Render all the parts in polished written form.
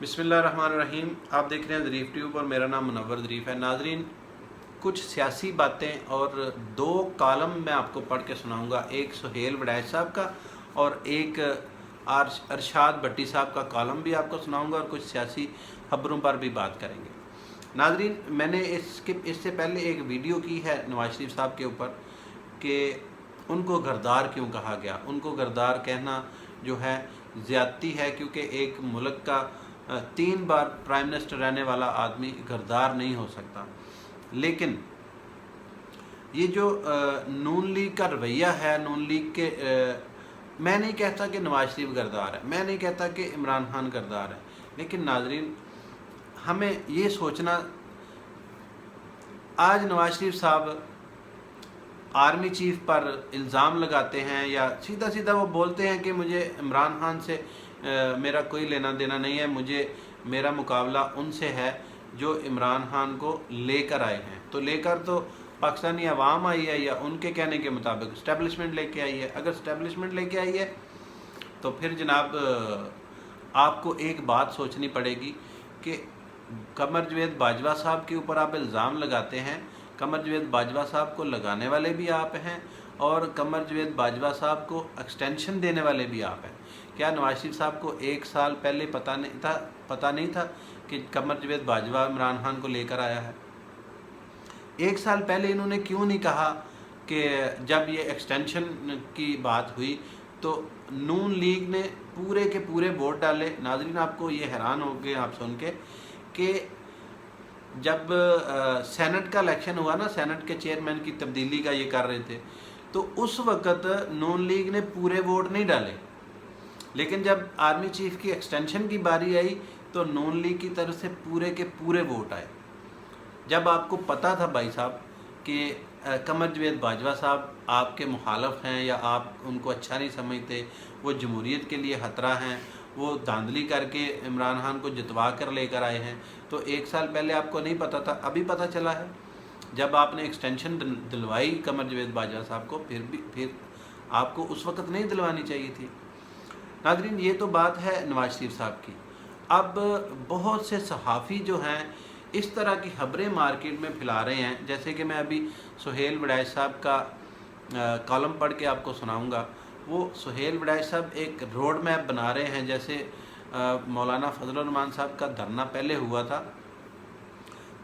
बिस्मिल्लाहिर्रहमानिर्रहीम। आप देख रहे हैं ज़रीफ़ ट्यूब और मेरा नाम मुनव्वर ज़रीफ़ है। नाज़रीन, कुछ सियासी बातें और दो कॉलम मैं आपको पढ़ के सुनाऊंगा, एक सुहेल वड़ैच साहब का और एक अरशाद भट्टी साहब का कॉलम भी आपको सुनाऊंगा और कुछ सियासी खबरों पर भी बात करेंगे। नाज़रीन, मैंने इससे पहले एक वीडियो की है नवाज शरीफ साहब के ऊपर कि उनको गरदार क्यों कहा गया। उनको गरदार कहना जो है ज़्यादती है, क्योंकि एक मुल्क का 3 बार प्राइम मिनिस्टर रहने वाला आदमी गरदार नहीं हो सकता। लेकिन ये जो नून लीग का रवैया है, नून लीग के मैं नहीं कहता कि नवाज शरीफ गरदार है, मैं नहीं कहता कि इमरान खान गरदार है, लेकिन नाजरीन हमें ये सोचना, आज नवाज शरीफ साहब आर्मी चीफ पर इल्ज़ाम लगाते हैं या सीधा सीधा वो बोलते हैं कि मुझे इमरान खान से मेरा कोई लेना देना नहीं है, मेरा मुकाबला उनसे है जो इमरान खान को लेकर आए हैं। तो लेकर तो पाकिस्तानी अवाम आई है या उनके कहने के मुताबिक इस्टेब्लिशमेंट लेके आई है। अगर इस्टेब्लिशमेंट लेके आई है तो फिर जनाब आपको एक बात सोचनी पड़ेगी कि कमर जवेद बाजवा साहब के ऊपर आप इल्ज़ाम लगाते हैं, कमर जवेद बाजवा साहब को लगाने वाले भी आप हैं और कमर जवेद बाजवा साहब को एक्सटेंशन देने वाले भी आप हैं। क्या नवाज शरीफ साहब को 1 साल पहले पता नहीं था कि कमर जवेद बाजवा इमरान खान को लेकर आया है? 1 साल पहले इन्होंने क्यों नहीं कहा कि जब ये एक्सटेंशन की बात हुई तो नून लीग ने पूरे के पूरे वोट डाले? नाजरीन, आपको ये हैरान हो गए आप सुन के कि जब सेनेट का इलेक्शन हुआ ना, सेनेट के चेयरमैन की तब्दीली का ये कर रहे थे, तो उस वक़्त नून लीग ने पूरे वोट नहीं डाले, लेकिन जब आर्मी चीफ की एक्सटेंशन की बारी आई तो नून लीग की तरफ से पूरे के पूरे वोट आए। जब आपको पता था भाई साहब कि कमर जवेद बाजवा साहब आपके मुखालफ हैं या आप उनको अच्छा नहीं समझते, वो जमहूरियत के लिए ख़तरा हैं, वो धांधली करके इमरान खान को जितवा कर लेकर आए हैं, तो 1 साल पहले आपको नहीं पता था, अभी पता चला है जब आपने एक्सटेंशन दिलवाई कमर जवेद बाजवा साहब को। फिर आपको उस वक़्त नहीं दिलवानी चाहिए थी। नाज़रीन, ये तो बात है नवाज शरीफ साहब की। अब बहुत से सहाफ़ी जो हैं इस तरह की खबरें मार्केट में फैला रहे हैं, जैसे कि मैं अभी सुहेल वड़ैच साहब का कॉलम पढ़ के आपको सुनाऊंगा। वो सुहेल वड़ैच साहब एक रोड मैप बना रहे हैं, जैसे मौलाना फजलुर रहमान साहब का धरना पहले हुआ था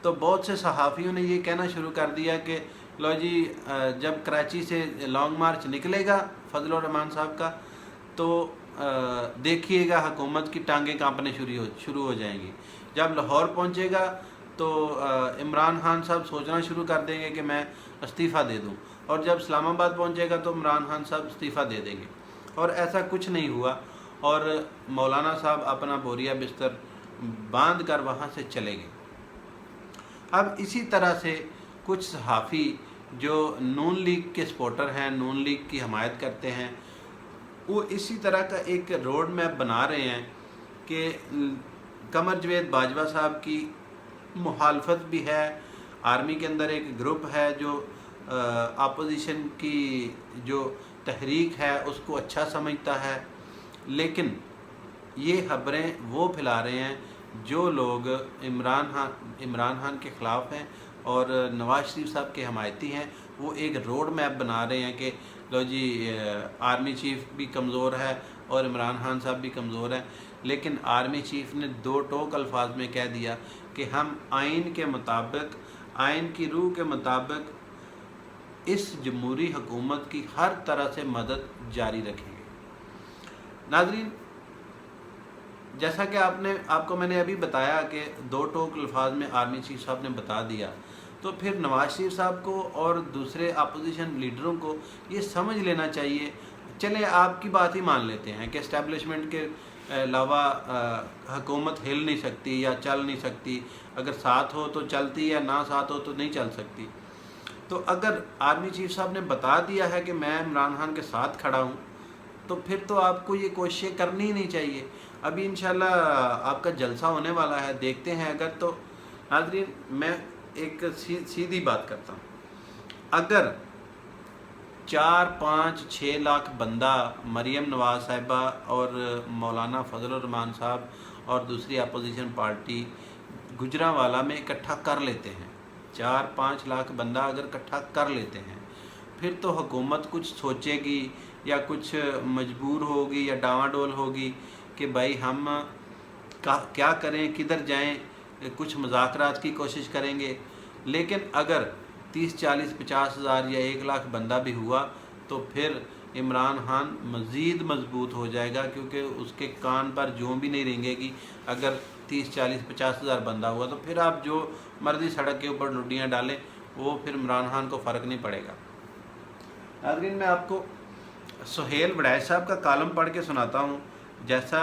तो बहुत से सहाफ़ियों ने ये कहना शुरू कर दिया कि लो जी, जब कराची से लॉन्ग मार्च निकलेगा फजलुर रहमान साहब का तो देखिएगा हुकूमत की टांगें कांपने शुरू हो जाएंगी। जब लाहौर पहुंचेगा तो इमरान खान साहब सोचना शुरू कर देंगे कि मैं इस्तीफ़ा दे दूं, और जब इस्लामाबाद पहुंचेगा तो इमरान खान साहब इस्तीफ़ा दे देंगे। और ऐसा कुछ नहीं हुआ और मौलाना साहब अपना बोरिया बिस्तर बांध कर वहाँ से चले गए। अब इसी तरह से कुछ सहाफ़ी जो नून लीग के सपोर्टर हैं, नून लीग की हमायत करते हैं, वो इसी तरह का एक रोड मैप बना रहे हैं कि कमर जवेद बाजवा साहब की मुखालफत भी है, आर्मी के अंदर एक ग्रुप है जो अपोजिशन की जो तहरीक है उसको अच्छा समझता है, लेकिन ये खबरें वो फैला रहे हैं जो लोग इमरान खान के ख़िलाफ़ हैं और नवाज शरीफ साहब के हमायती हैं। वो एक रोड मैप बना रहे हैं कि लो जी, आर्मी चीफ भी कमज़ोर है और इमरान खान साहब भी कमज़ोर हैं, लेकिन आर्मी चीफ ने 2 टोक अल्फाज में कह दिया कि हम आइन के मुताबिक, आइन की रूह के मुताबिक इस जमहूरी हुकूमत की हर तरह से मदद जारी रखेंगे। नाज़रीन, जैसा कि आपको मैंने अभी बताया कि 2 टोक अल्फाज में आर्मी चीफ साहब ने बता दिया, तो फिर नवाज शरीफ साहब को और दूसरे अपोजिशन लीडरों को ये समझ लेना चाहिए। चलें, आपकी बात ही मान लेते हैं कि इस्टेब्लिशमेंट के अलावा हुकूमत हिल नहीं सकती या चल नहीं सकती, अगर साथ हो तो चलती है, ना साथ हो तो नहीं चल सकती। तो अगर आर्मी चीफ साहब ने बता दिया है कि मैं इमरान खान के साथ खड़ा हूँ, तो फिर तो आपको ये कोशिशें करनी ही नहीं चाहिए। अभी इंशाल्लाह आपका जलसा होने वाला है, देखते हैं। अगर तो नाज़रीन, मैं एक सीधी बात करता हूँ, अगर 4-5-6 लाख बंदा मरीम नवाज साहिबा और मौलाना फजल रहमान साहब और दूसरी अपोजिशन पार्टी गुजरांवाला में इकट्ठा कर लेते हैं, 4-5 लाख बंदा अगर इकट्ठा कर लेते हैं, फिर तो हुकूमत कुछ सोचेगी या कुछ मजबूर होगी या डावाडोल होगी कि भाई हम क्या करें, किधर जाएं, कुछ मुज़ाकरात की कोशिश करेंगे। लेकिन अगर 30-40-50 हज़ार या 1 लाख बंदा भी हुआ तो फिर इमरान खान मज़ीद मजबूत हो जाएगा, क्योंकि उसके कान पर जूं भी नहीं रेंगेगी। अगर 30-40-50 हज़ार बंदा हुआ तो फिर आप जो मर्जी सड़क के ऊपर लुड्डियाँ डालें, वो फिर इमरान खान को फ़र्क नहीं पड़ेगा। नाज़रीन, मैं आपको सुहेल वड़ैच साहब का कालम पढ़ के सुनाता हूँ, जैसा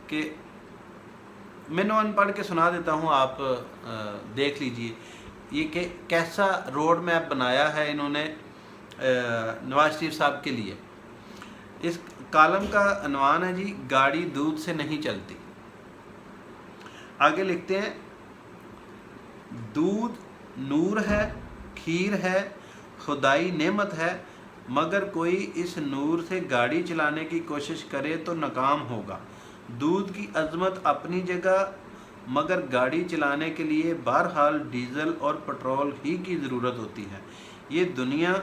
कि मैंने पढ़ के सुना देता हूँ, आप देख लीजिए ये कि कैसा रोड मैप बनाया है इन्होंने नवाज शरीफ साहब के लिए। इस कालम का अनवान है जी, गाड़ी दूध से नहीं चलती। आगे लिखते हैं, दूध नूर है, खीर है, खुदाई नेमत है, मगर कोई इस नूर से गाड़ी चलाने की कोशिश करे तो नाकाम होगा। दूध की अजमत अपनी जगह, मगर गाड़ी चलाने के लिए बहरहाल डीज़ल और पेट्रोल ही की ज़रूरत होती है। ये दुनिया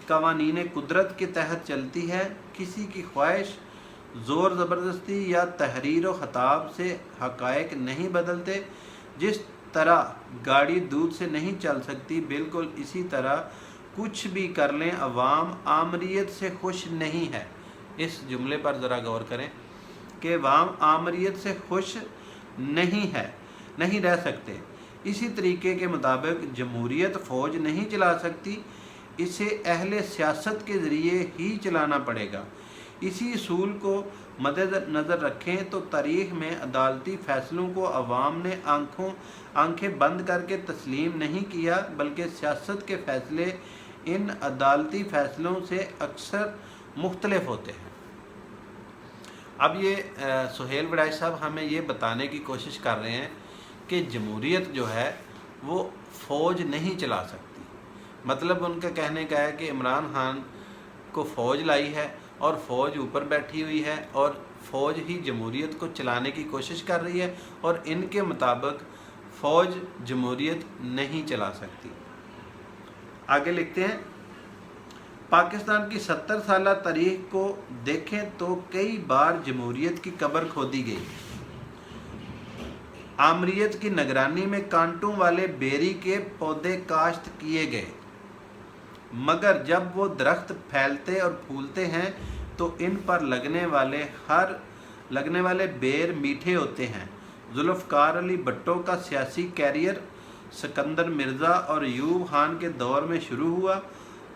कवानीन कुदरत के तहत चलती है, किसी की ख्वाहिश, ज़ोर ज़बरदस्ती या तहरीर व ख़ताब से हक़ाइक़ नहीं बदलते। जिस तरह गाड़ी दूध से नहीं चल सकती, बिल्कुल इसी तरह कुछ भी कर लें अवाम आमरीत से खुश नहीं है। इस जुमले पर ज़रा गौर करें कि अवाम आमरीत से खुश नहीं है, नहीं रह सकते। इसी तरीके के मुताबिक जमहूरियत फ़ौज नहीं चला सकती, इसे अहले सियासत के ज़रिए ही चलाना पड़ेगा। इसी असूल को मद्देनज़र रखें तो तारीख़ में अदालती फ़ैसलों को अवाम ने आंखें बंद करके तस्लीम नहीं किया, बल्कि सियासत के फ़ैसले इन अदालती फ़ैसलों से अक्सर मुख्तलिफ होते हैं। अब ये सुहेल वड़ैच साहब हमें ये बताने की कोशिश कर रहे हैं कि जमहूरियत जो है वो फ़ौज नहीं चला सकती। मतलब उनका कहने का है कि इमरान खान को फ़ौज लाई है और फ़ौज ऊपर बैठी हुई है और फ़ौज ही जमहूरियत को चलाने की कोशिश कर रही है, और इनके मुताबिक फ़ौज जमहूरियत नहीं चला सकती। आगे लिखते हैं, पाकिस्तान की 70 साला तारीख को देखें तो कई बार जमहूरियत की कब्र खोदी गई। आमरीत की निगरानी में कांटों वाले बेरी के पौधे काश्त किए गए, मगर जब वो दरख्त फैलते और फूलते हैं तो इन पर लगने वाले बेर मीठे होते हैं। जुल्फ़कार अली भुट्टो का सियासी कैरियर सिकंदर मिर्ज़ा और यूब खान के दौर में शुरू हुआ,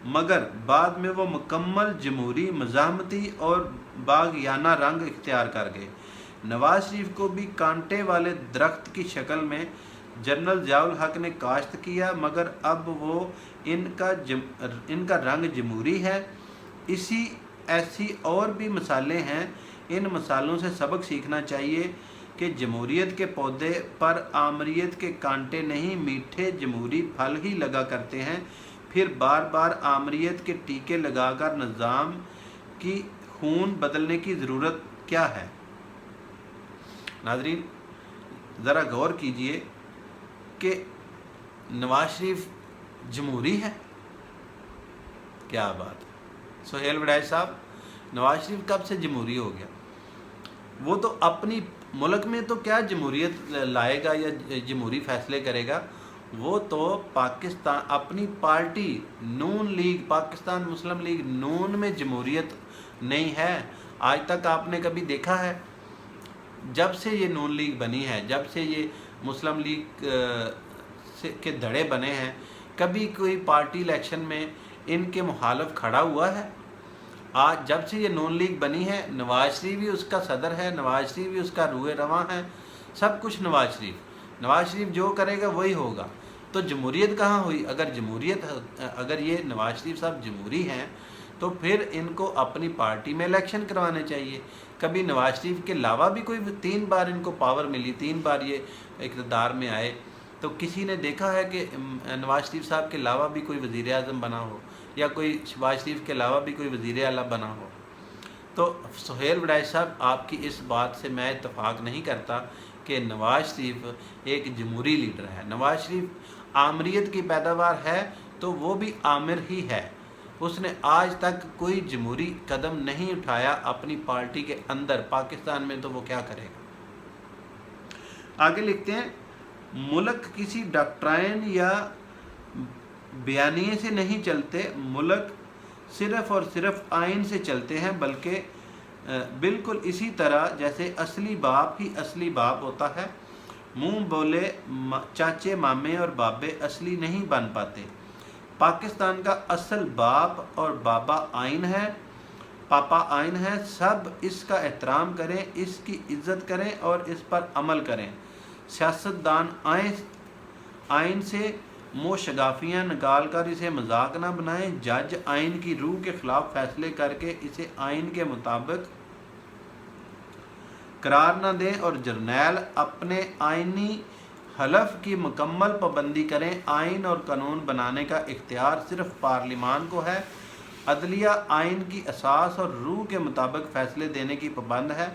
मगर बाद में वो मुकम्मल जमहूरी मज़ाहमती और बाग़ियाना रंग इख्तियार कर गए। नवाज शरीफ को भी कांटे वाले दरख्त की शक्ल में जनरल ज़ियाउल हक ने काश्त किया, मगर अब वो इनका रंग जमहूरी है। ऐसी और भी मिसालें हैं। इन मिसालों से सबक सीखना चाहिए कि जमहूरियत के पौधे पर आमरीत के कांटे नहीं, मीठे जमहूरी फल ही लगा करते हैं। फिर बार बार आमरीत के टीके लगाकर निज़ाम की खून बदलने की ज़रूरत क्या है। नाज़रीन, ज़रा गौर कीजिए कि नवाज शरीफ जमहूरी है। क्या बात है सुहेल वड़ैच साहब, नवाज शरीफ कब से जमहूरी हो गया? वो तो अपनी मुल्क में तो क्या जमहूरियत लाएगा या जमहूरी फ़ैसले करेगा, वो तो पाकिस्तान अपनी पार्टी नून लीग, पाकिस्तान मुस्लिम लीग नून में जमहूरियत नहीं है। आज तक आपने कभी देखा है? जब से ये नून लीग बनी है, जब से ये मुस्लिम लीग के धड़े बने हैं, कभी कोई पार्टी इलेक्शन में इनके मुखालिफ खड़ा हुआ है? आज जब से ये नून लीग बनी है, नवाज शरीफ भी उसका सदर है, नवाज शरीफ भी उसका रूए रवां है, सब कुछ नवाज शरीफ जो करेगा वही होगा। तो जमहूरियत कहाँ हुई? अगर ये नवाज शरीफ साहब जमहूरी हैं तो फिर इनको अपनी पार्टी में इलेक्शन करवाने चाहिए। कभी नवाज शरीफ के अलावा भी कोई 3 बार इनको पावर मिली, 3 बार ये इक़्तिदार में आए, तो किसी ने देखा है कि नवाज शरीफ साहब के अलावा भी कोई वज़ीर आज़म बना हो या कोई शहबाज शरीफ के अलावा भी कोई वज़ीर आला बना हो। तो सुहेल वड़ाई साहब, आपकी इस बात से मैं इत्तफाक नहीं करता कि नवाज़ शरीफ एक जमहूरी लीडर है। नवाज़ शरीफ आमरीत की पैदावार है तो वो भी आमिर ही है। उसने आज तक कोई जमहूरी कदम नहीं उठाया अपनी पार्टी के अंदर, पाकिस्तान में तो वो क्या करेगा। आगे लिखते हैं, मुल्क किसी डॉक्ट्राइन या बयानिए से नहीं चलते, मुल्क सिर्फ़ और सिर्फ आइन से चलते हैं, बल्कि बिल्कुल इसी तरह जैसे असली बाप ही असली बाप होता है। मुंह बोले चाचे मामे और बाबे असली नहीं बन पाते। पाकिस्तान का असल बाप और बाबा आइन है, पापा आइन है। सब इसका एहतराम करें, इसकी इज़्ज़त करें और इस पर अमल करें। सियासतदान आइन से मुँह शगाफियाँ निकाल कर इसे मजाक ना बनाएं। जज आइन की रूह के ख़िलाफ़ फैसले करके इसे आइन के मुताबिक करार न दें और जर्नैल अपने आइनी हलफ की मुकम्मल पाबंदी करें। आइन और कानून बनाने का इख्तियार सिर्फ पार्लिमान को है। अदलिया आइन की असास और रूह के मुताबिक फ़ैसले देने की पाबंद है।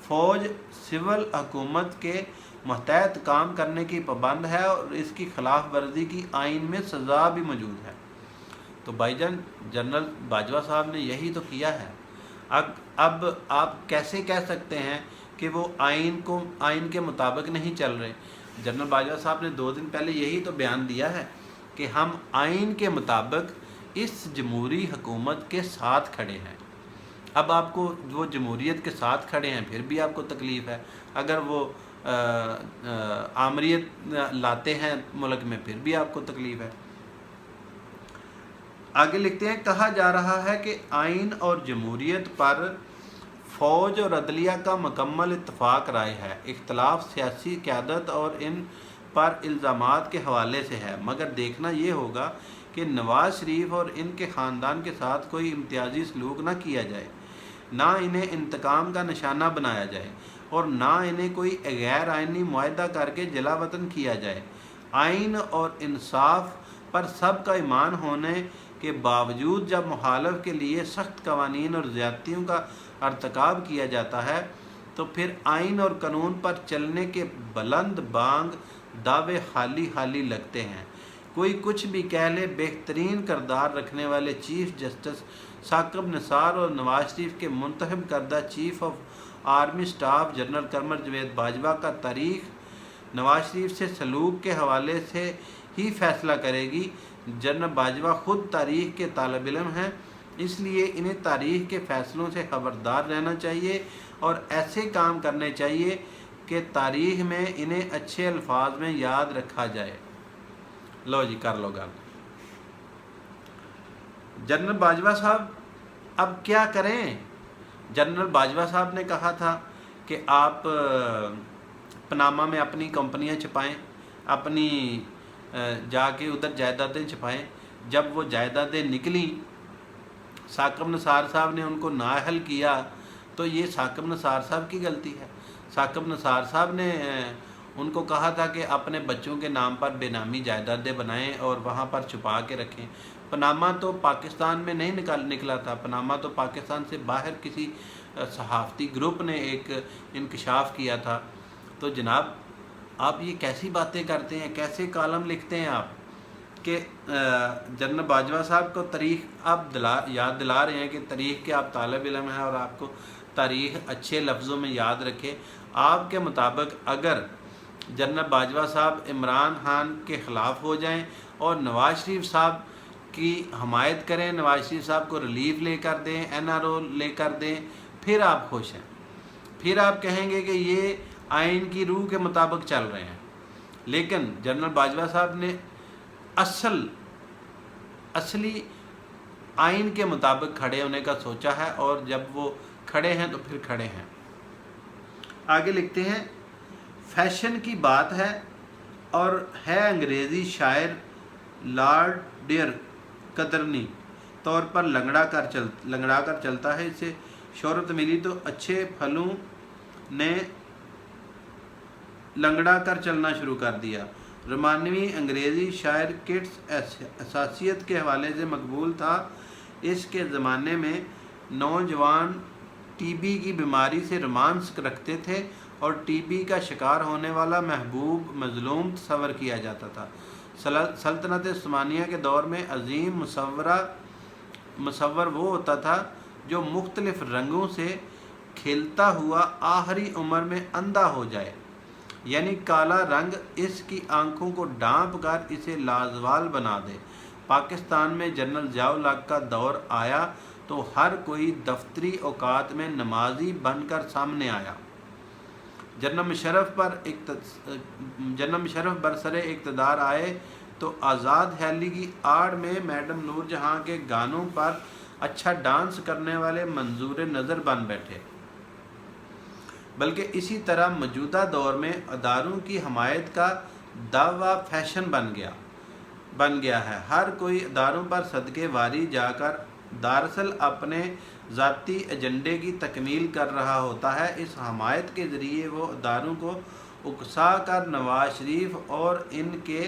फ़ौज सिविल हुकूमत के मतहत काम करने की पाबंद है और इसकी खिलाफ वर्जी की आइन में सज़ा भी मौजूद है। तो भाईजान, जनरल बाजवा साहब ने यही तो किया है। अब आप कैसे कह सकते हैं कि वो आइन के मुताबिक नहीं चल रहे। जनरल बाजवा साहब ने 2 दिन पहले यही तो बयान दिया है कि हम आइन के मुताबिक इस जमहूरी हुकूमत के साथ खड़े हैं। अब आपको वो जमहूरियत के साथ खड़े हैं फिर भी आपको तकलीफ़ है, अगर वो आमरीत लाते हैं मुल्क में फिर भी आपको तकलीफ़ है। आगे लिखते हैं, कहा जा रहा है कि आइन और जमहूरियत पर फ़ौज और अदलिया का मुकम्मल इत्तफाक राय है। इख्तलाफ सियासी क़यादत और इन पर इल्ज़ामात के हवाले से है, मगर देखना ये होगा कि नवाज़ शरीफ और इनके ख़ानदान के साथ कोई इम्तियाज़ी सलूक ना किया जाए, ना इन्हें इंतकाम का निशाना बनाया जाए और ना इन्हें कोई गैर आइनी मुआहदा करके जलावतन किया जाए। आइन और इंसाफ पर सब का ईमान होने के बावजूद जब मुखालफ के लिए सख्त कवानीन और ज़्यादतियों का अर्तकाब किया जाता है तो फिर आइन और कानून पर चलने के बुलंद बांग दावे खाली खाली लगते हैं। कोई कुछ भी कह ले, बेहतरीन किरदार रखने वाले चीफ जस्टिस साकिब निसार और नवाज शरीफ के मुंतखब करदा chief of army staff general Qamar Javed Bajwa का तारीख नवाज शरीफ से सलूक के हवाले से ही फैसला करेगी। जनरल बाजवा ख़ुद तारीख के तालिब इल्म हैं, इसलिए इन्हें तारीख के फ़ैसलों से ख़बरदार रहना चाहिए और ऐसे काम करने चाहिए कि तारीख में इन्हें अच्छे अल्फाज में याद रखा जाए। लो जी, कर लो गल। जनरल बाजवा साहब अब क्या करें। जनरल बाजवा साहब ने कहा था कि आप पनामा में अपनी कंपनियां छुपाएं, अपनी जाके उधर जायदादें छुपाएं। जब वो जायदादें निकली, साकिब निसार साहब ने उनको नाअहल किया, तो ये साकिब निसार साहब की गलती है। साकिब निसार साहब ने उनको कहा था कि अपने बच्चों के नाम पर बेनामी जायदादें बनाएं और वहाँ पर छुपा के रखें। पनामा तो पाकिस्तान में नहीं निकला था, पनामा तो पाकिस्तान से बाहर किसी सहाफ़ती ग्रुप ने एक इंकशाफ किया था। तो जनाब, आप ये कैसी बातें करते हैं, कैसे कॉलम लिखते हैं आप कि जनरल बाजवा साहब को तारीख़ आप याद दिला रहे हैं कि तारीख़ के आप तालिब इल्म हैं और आपको तारीख़ अच्छे लफ्ज़ों में याद रखें। आपके मुताबिक अगर जनरल बाजवा साहब इमरान खान के ख़िलाफ़ हो जाएं और नवाज़ शरीफ साहब की हमायत करें, नवाज़ शरीफ साहब को रिलीफ लेकर दें, NRO लेकर दें, फिर आप खुश हैं, फिर आप कहेंगे कि ये आइन की रूह के मुताबिक चल रहे हैं। लेकिन जनरल बाजवा साहब ने असली आइन के मुताबिक खड़े होने का सोचा है और जब वो खड़े हैं तो फिर खड़े हैं। आगे लिखते हैं, फैशन की बात है और है अंग्रेज़ी शायर लॉर्ड डियर कदरनी तौर पर लंगड़ा कर चलता है। इसे शोहरत मिली तो अच्छे फलों ने लंगड़ा कर चलना शुरू कर दिया। रोमानवी अंग्रेज़ी शायर किट्स असासियत के हवाले से मकबूल था। इसके ज़माने में नौजवान टीबी की बीमारी से रोमांस रखते थे और टीबी का शिकार होने वाला महबूब मज़लूम तस्वर किया जाता था। सल्तनत उस्मानिया के दौर में अजीम मुसव्वर वो होता था जो मुख्तलिफ रंगों से खिलता हुआ आखिरी उम्र में अंधा हो जाए, यानी काला रंग इसकी आंखों को ढांप कर इसे लाजवाल बना दे। पाकिस्तान में जनरल ज़ियाउल हक का दौर आया तो हर कोई दफ्तरी औकात में नमाजी बनकर सामने आया। जनरल मुशर्रफ बरसरे इक़्तिदार आए तो आज़ाद हैली की आड़ में मैडम नूरजहां के गानों पर अच्छा डांस करने वाले मंजूर नज़र बन बैठे। बल्कि इसी तरह मौजूदा दौर में अदारों की हमायत का दावा फैशन बन गया है। हर कोई अदारों पर सदके वारी जाकर दरअसल अपने ज़ाती एजेंडे की तकमील कर रहा होता है। इस हमायत के ज़रिए वो अदारों को उकसा कर नवाज शरीफ और इनके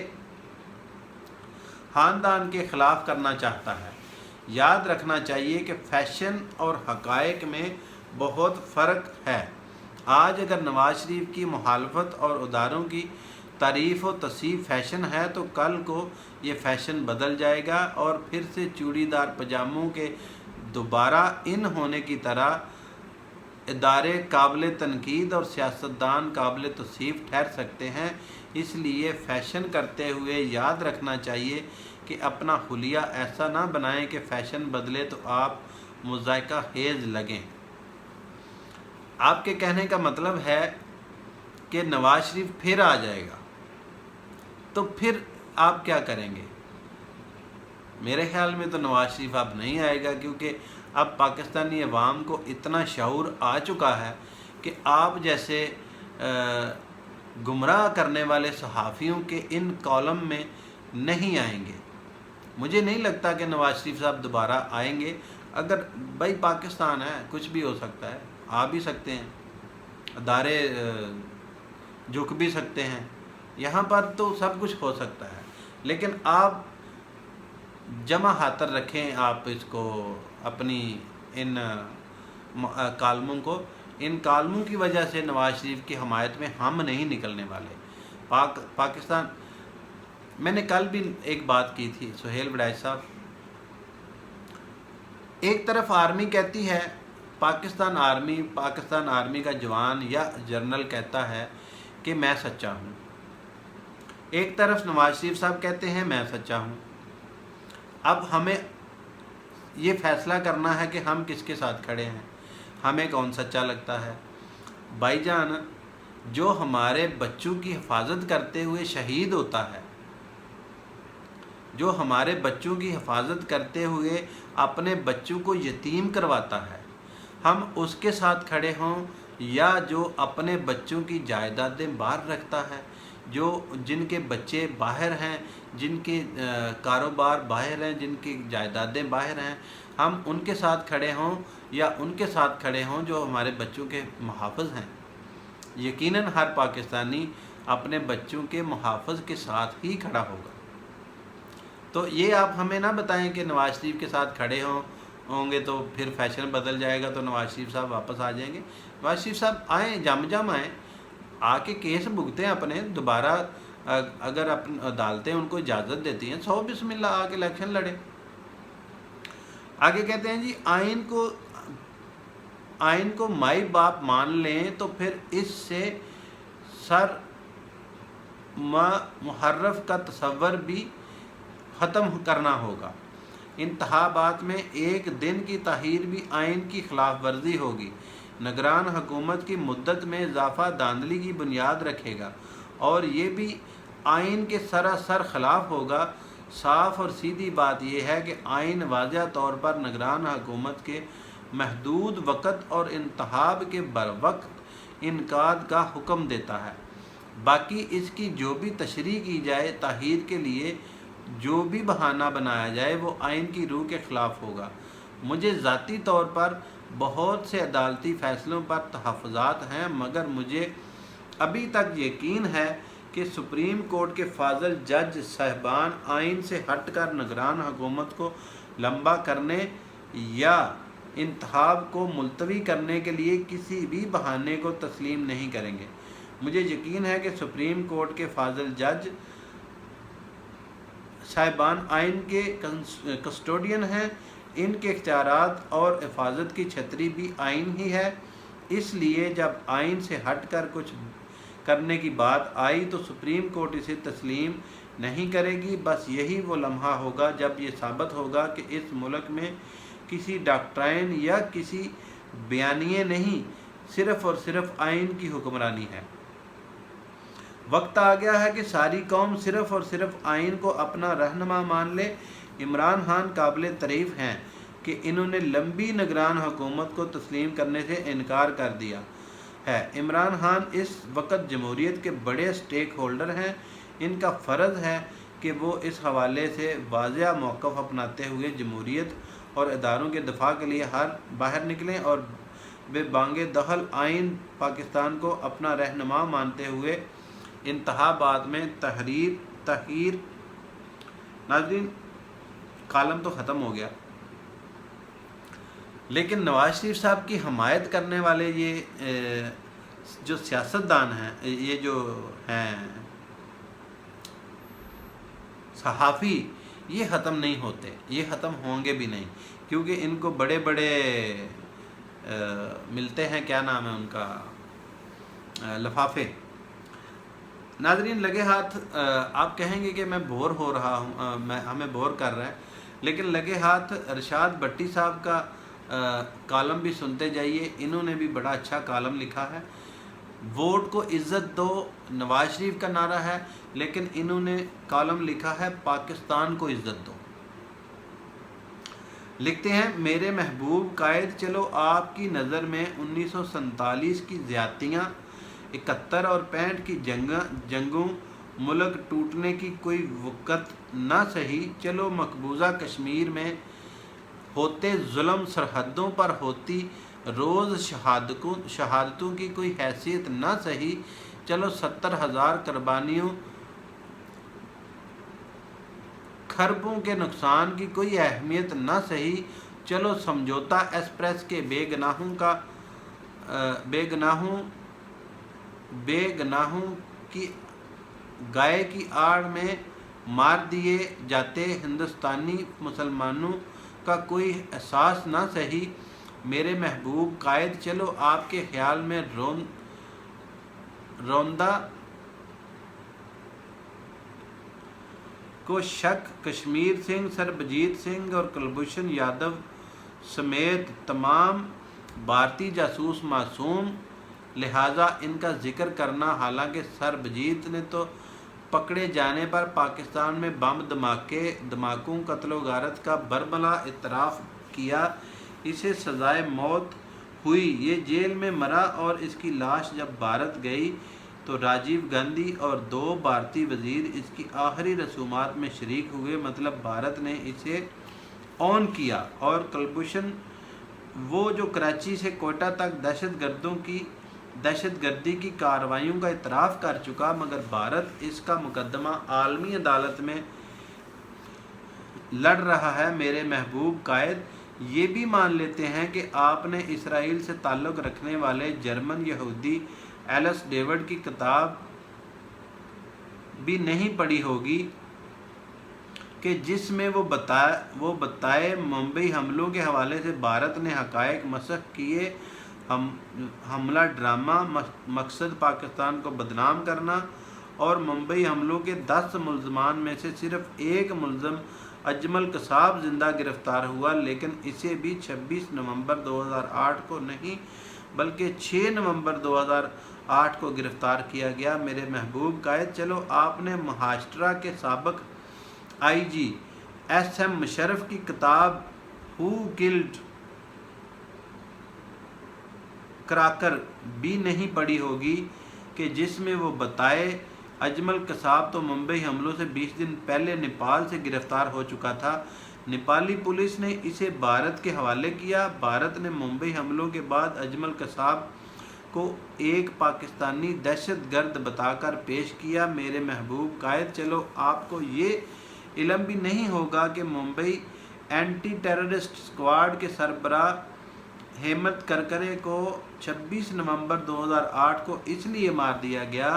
ख़ानदान के ख़िलाफ़ करना चाहता है। याद रखना चाहिए कि फ़ैशन और हक़ाइक़ में बहुत फ़र्क है। आज अगर नवाज शरीफ की मुखालफत और अदारों की तारीफ़ व तसीफ़ फ़ैशन है तो कल को ये फ़ैशन बदल जाएगा और फिर से चूड़ीदार पजामों के दोबारा इन होने की तरह इदारे काबिल तनकीद और सियासतदान काबिल तौसीफ़ ठहर सकते हैं। इसलिए फ़ैशन करते हुए याद रखना चाहिए कि अपना हुलिया ऐसा ना बनाएं कि फ़ैशन बदले तो आप मुज़ायका हेज़ लगें। आपके कहने का मतलब है कि नवाज शरीफ फिर आ जाएगा, तो फिर आप क्या करेंगे? मेरे ख़्याल में तो नवाज शरीफ अब नहीं आएगा, क्योंकि अब पाकिस्तानी अवाम को इतना शऊर आ चुका है कि आप जैसे गुमराह करने वाले सहाफ़ियों के इन कॉलम में नहीं आएंगे। मुझे नहीं लगता कि नवाज शरीफ साहब दोबारा आएंगे। अगर भाई पाकिस्तान है, कुछ भी हो सकता है, आ भी सकते हैं, अदारे झुक भी सकते हैं, यहाँ पर तो सब कुछ हो सकता है। लेकिन आप जमा हाथर रखें, आप इसको अपनी इन कालमों को, इन कालमों की वजह से नवाज शरीफ की हमायत में हम नहीं निकलने वाले। पाकिस्तान, मैंने कल भी एक बात की थी, सुहेल बड़ाई साहब, एक तरफ आर्मी कहती है, पाकिस्तान आर्मी का जवान या जनरल कहता है कि मैं सच्चा हूँ। एक तरफ नवाज शरीफ साहब कहते हैं मैं सच्चा हूँ। अब हमें ये फ़ैसला करना है कि हम किसके साथ खड़े हैं, हमें कौन सच्चा लगता है। भाईजान, जो हमारे बच्चों की हिफाजत करते हुए शहीद होता है, जो हमारे बच्चों की हिफाजत करते हुए अपने बच्चों को यतीम करवाता है, हम उसके साथ खड़े हों, या जो अपने बच्चों की जायदादें बाहर रखता है, जिनके बच्चे बाहर हैं, जिनके कारोबार बाहर हैं, जिनकी जायदादें बाहर हैं, हम उनके साथ खड़े हों या उनके साथ खड़े हों जो हमारे बच्चों के मुहाफ़िज़ हैं। यकीनन हर पाकिस्तानी अपने बच्चों के मुहाफ़िज़ के साथ ही खड़ा होगा। तो ये आप हमें ना बताएं कि नवाज शरीफ के साथ खड़े होंगे तो फिर फ़ैशन बदल जाएगा, तो नवाज शरीफ साहब वापस आ जाएंगे। नवाज शरीफ साहब आएँ, जम आएँ, आके केस भुगतें अपने दोबारा, अगर अपन अदालतें उनको इजाज़त देती हैं, 100 बिस्मिल्लाह आके इलेक्शन लड़े। आगे कहते हैं जी, आइन को माई बाप मान लें तो फिर इससे सर मुहर्रफ का तसव्वुर भी ख़त्म करना होगा। इंतखाबात में एक दिन की ताख़ीर भी आइन की खिलाफ वर्जी होगी। निगरान हुकूमत की मुद्दत में इजाफ़ा धांधली की बुनियाद रखेगा और ये भी आइन के सरासर ख़िलाफ़ होगा। साफ़ और सीधी बात यह है कि आइन वाज़ह तौर पर निगरान हुकूमत के महदूद वक़्त और इंतखाब के बरवक्त इनकाद का हुक्म देता है। बाकी इसकी जो भी तशरीह की जाए, ताहीर के लिए जो भी बहाना बनाया जाए, वो आइन की रूह के ख़िलाफ़ होगा। मुझे ज़ाती तौर पर बहुत से अदालती फ़ैसलों पर तहफ़्फ़ुज़ात हैं, मगर मुझे अभी तक यकीन है کہ سپریم کورٹ کے فاضل جج صاحبان آئین سے ہٹ کر نگران حکومت کو لمبا کرنے یا انتخاب کو ملتوی کرنے کے لیے کسی بھی بہانے کو تسلیم نہیں کریں گے۔ مجھے یقین ہے کہ سپریم کورٹ کے فاضل جج صاحبان آئین کے کسٹوڈین ہیں، ان کے اختیارات اور حفاظت کی چھتری بھی آئین ہی ہے، اس لیے جب آئین سے ہٹ کر کچھ کرنے کی بات آئی تو سپریم کورٹ اسے تسلیم نہیں کرے گی۔ بس یہی وہ لمحہ ہوگا جب یہ ثابت ہوگا کہ اس ملک میں کسی ڈاکٹرائن یا کسی بیانیے نہیں، صرف اور صرف آئین کی حکمرانی ہے۔ وقت آ گیا ہے کہ ساری قوم صرف اور صرف آئین کو اپنا رہنما مان لے۔ عمران خان قابل تعریف ہیں کہ انہوں نے لمبی نگران حکومت کو تسلیم کرنے سے انکار کر دیا ہے۔ عمران خان اس وقت جمہوریت کے بڑے سٹیک ہولڈر ہیں، ان کا فرض ہے کہ وہ اس حوالے سے واضح موقف اپناتے ہوئے جمہوریت اور اداروں کے دفاع کے لیے باہر نکلیں اور بے بانگ دخل آئین پاکستان کو اپنا رہنما مانتے ہوئے انتخابات میں تحریر۔ ناظرین، کالم تو ختم ہو گیا، لیکن نواز شریف صاحب کی حمایت کرنے والے یہ جو سیاستدان ہیں، یہ جو ہیں صحافی، یہ ختم نہیں ہوتے، یہ ختم ہوں گے بھی نہیں، کیونکہ ان کو بڑے بڑے ملتے ہیں، کیا نام ہے ان کا، لفافے۔ ناظرین، لگے ہاتھ آپ کہیں گے کہ میں بور ہو رہا ہوں، ہمیں بور کر رہا ہے، لیکن لگے ہاتھ ارشاد بٹی صاحب کا کالم بھی سنتے جائیے، انہوں نے بھی بڑا اچھا کالم لکھا ہے۔ ووٹ کو عزت دو نواز شریف کا نعرہ ہے، لیکن انہوں نے کالم لکھا ہے پاکستان کو عزت دو۔ لکھتے ہیں، میرے محبوب قائد، چلو آپ کی نظر میں 1947 کی زیادتیاں، 71 اور 65 کی جنگوں، ملک ٹوٹنے کی کوئی وقت نہ سہی، چلو مقبوضہ کشمیر میں ہوتے ظلم، سرحدوں پر ہوتی روز شہادتوں کی کوئی حیثیت نہ سہی، چلو 70,000 قربانیوں، کھربوں کے نقصان کی کوئی اہمیت نہ سہی، چلو سمجھوتا ایکسپریس کے بے گناہوں کی گائے کی آڑ میں مار دیے جاتے ہندوستانی مسلمانوں کا کوئی احساس نہ سہی۔ میرے محبوب قائد، چلو آپ کے خیال میں روندہ کو شک کشمیر سنگھ، سربجیت سنگھ اور کلبھوشن یادو سمیت تمام بھارتی جاسوس معصوم، لہٰذا ان کا ذکر کرنا، حالانکہ سربجیت نے تو پکڑے جانے پر پاکستان میں بم دھماکوں، قتل و غارت کا برملا اعتراف کیا، اسے سزائے موت ہوئی، یہ جیل میں مرا، اور اس کی لاش جب بھارت گئی تو راجیو گاندھی اور 2 بھارتی وزیر اس کی آخری رسومات میں شریک ہوئے، مطلب بھارت نے اسے اون کیا، اور کلبھوشن وہ جو کراچی سے کوئٹہ تک دہشت گردی کی کارروائیوں کا اعتراف کر چکا، مگر بھارت اس کا مقدمہ عالمی عدالت میں لڑ رہا ہے۔ میرے محبوب قائد، یہ بھی مان لیتے ہیں کہ آپ نے اسرائیل سے تعلق رکھنے والے جرمن یہودی ایلس ڈیوڈ کی کتاب بھی نہیں پڑھی ہوگی کہ جس میں وہ بتائے ممبئی حملوں کے حوالے سے بھارت نے حقائق مسخ کیے، حملہ ڈرامہ، مقصد پاکستان کو بدنام کرنا، اور ممبئی حملوں کے 10 ملزمان میں سے صرف 1 ملزم اجمل قصاب زندہ گرفتار ہوا، لیکن اسے بھی 26 نومبر 2008 کو نہیں بلکہ 6 نومبر 2008 کو گرفتار کیا گیا۔ میرے محبوب قائد، چلو آپ نے مہاراشٹرا کے سابق آئی جی ایس ایم مشرف کی کتاب ہو کلڈ کراکر بھی نہیں پڑھی ہوگی کہ جس میں وہ بتائے اجمل قصاب تو ممبئی حملوں سے 20 دن پہلے نیپال سے گرفتار ہو چکا تھا، نیپالی پولیس نے اسے بھارت کے حوالے کیا، بھارت نے ممبئی حملوں کے بعد اجمل قصاب को एक पाकिस्तानी दहशत गर्द बता कर पेश किया। मेरे महबूब कायद, चलो आपको ये इल्म भी नहीं होगा कि मुंबई एंटी टेररिस्ट स्क्वाड के सरबराह हेमंत करकरे को 26 नवंबर 2008 को इसलिए मार दिया गया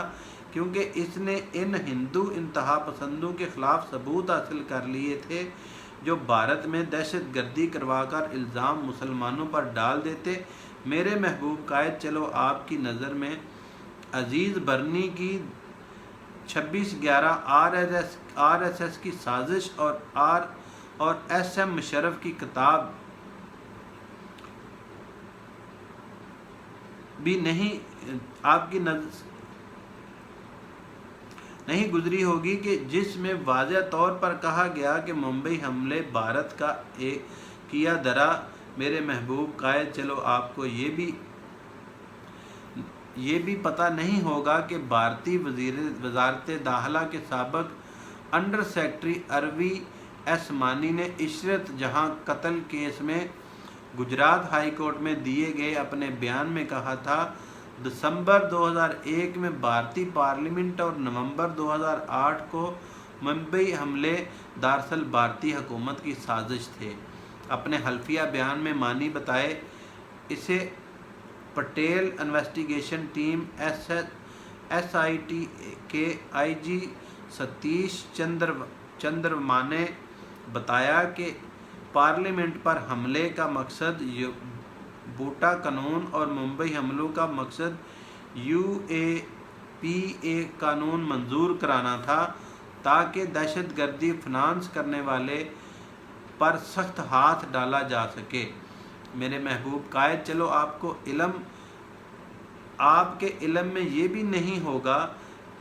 क्योंकि इसने इन हिंदू इंतहा पसंदों के ख़िलाफ़ सबूत हासिल कर लिए थे जो भारत में दहशत गर्दी करवाकर इल्ज़ाम मुसलमानों पर डाल देते। मेरे महबूब कायद, चलो आपकी नज़र में अजीज़ बरनी की 26/11 RSS की साजिश और SM मुशर्रफ की किताब भी आपकी नज़र नहीं गुजरी होगी कि जिसमें वाज़ह तौर पर कहा गया कि मुंबई हमले भारत का एक किया दरा। मेरे महबूब कायद, चलो आपको ये भी पता नहीं होगा कि भारतीय वज़ारत दाखिला के साबिक़ अंडर सेक्रेटरी अरवी एस मानी ने इशरत जहां कत्ल केस में गुजरात हाई कोर्ट में दिए गए अपने बयान में कहा था, दिसंबर 2001 में भारतीय पार्लियामेंट और नवंबर 2008 को मुंबई हमले दरअसल भारतीय हुकूमत की साजिश थे। अपने हल्फिया बयान में मानी बताए इसे पटेल इन्वेस्टिगेशन टीम SIT के IG सतीश चंद्रमा ने बताया कि पार्लियामेंट पर हमले का मकसद बूटा कानून और मुंबई हमलों का मकसद UAPA कानून मंजूर कराना था ताकि दहशत गर्दी फाइनेंस करने वाले पर सख्त हाथ डाला जा सके। मेरे महबूब कायद, चलो आपके इल्म में ये भी नहीं होगा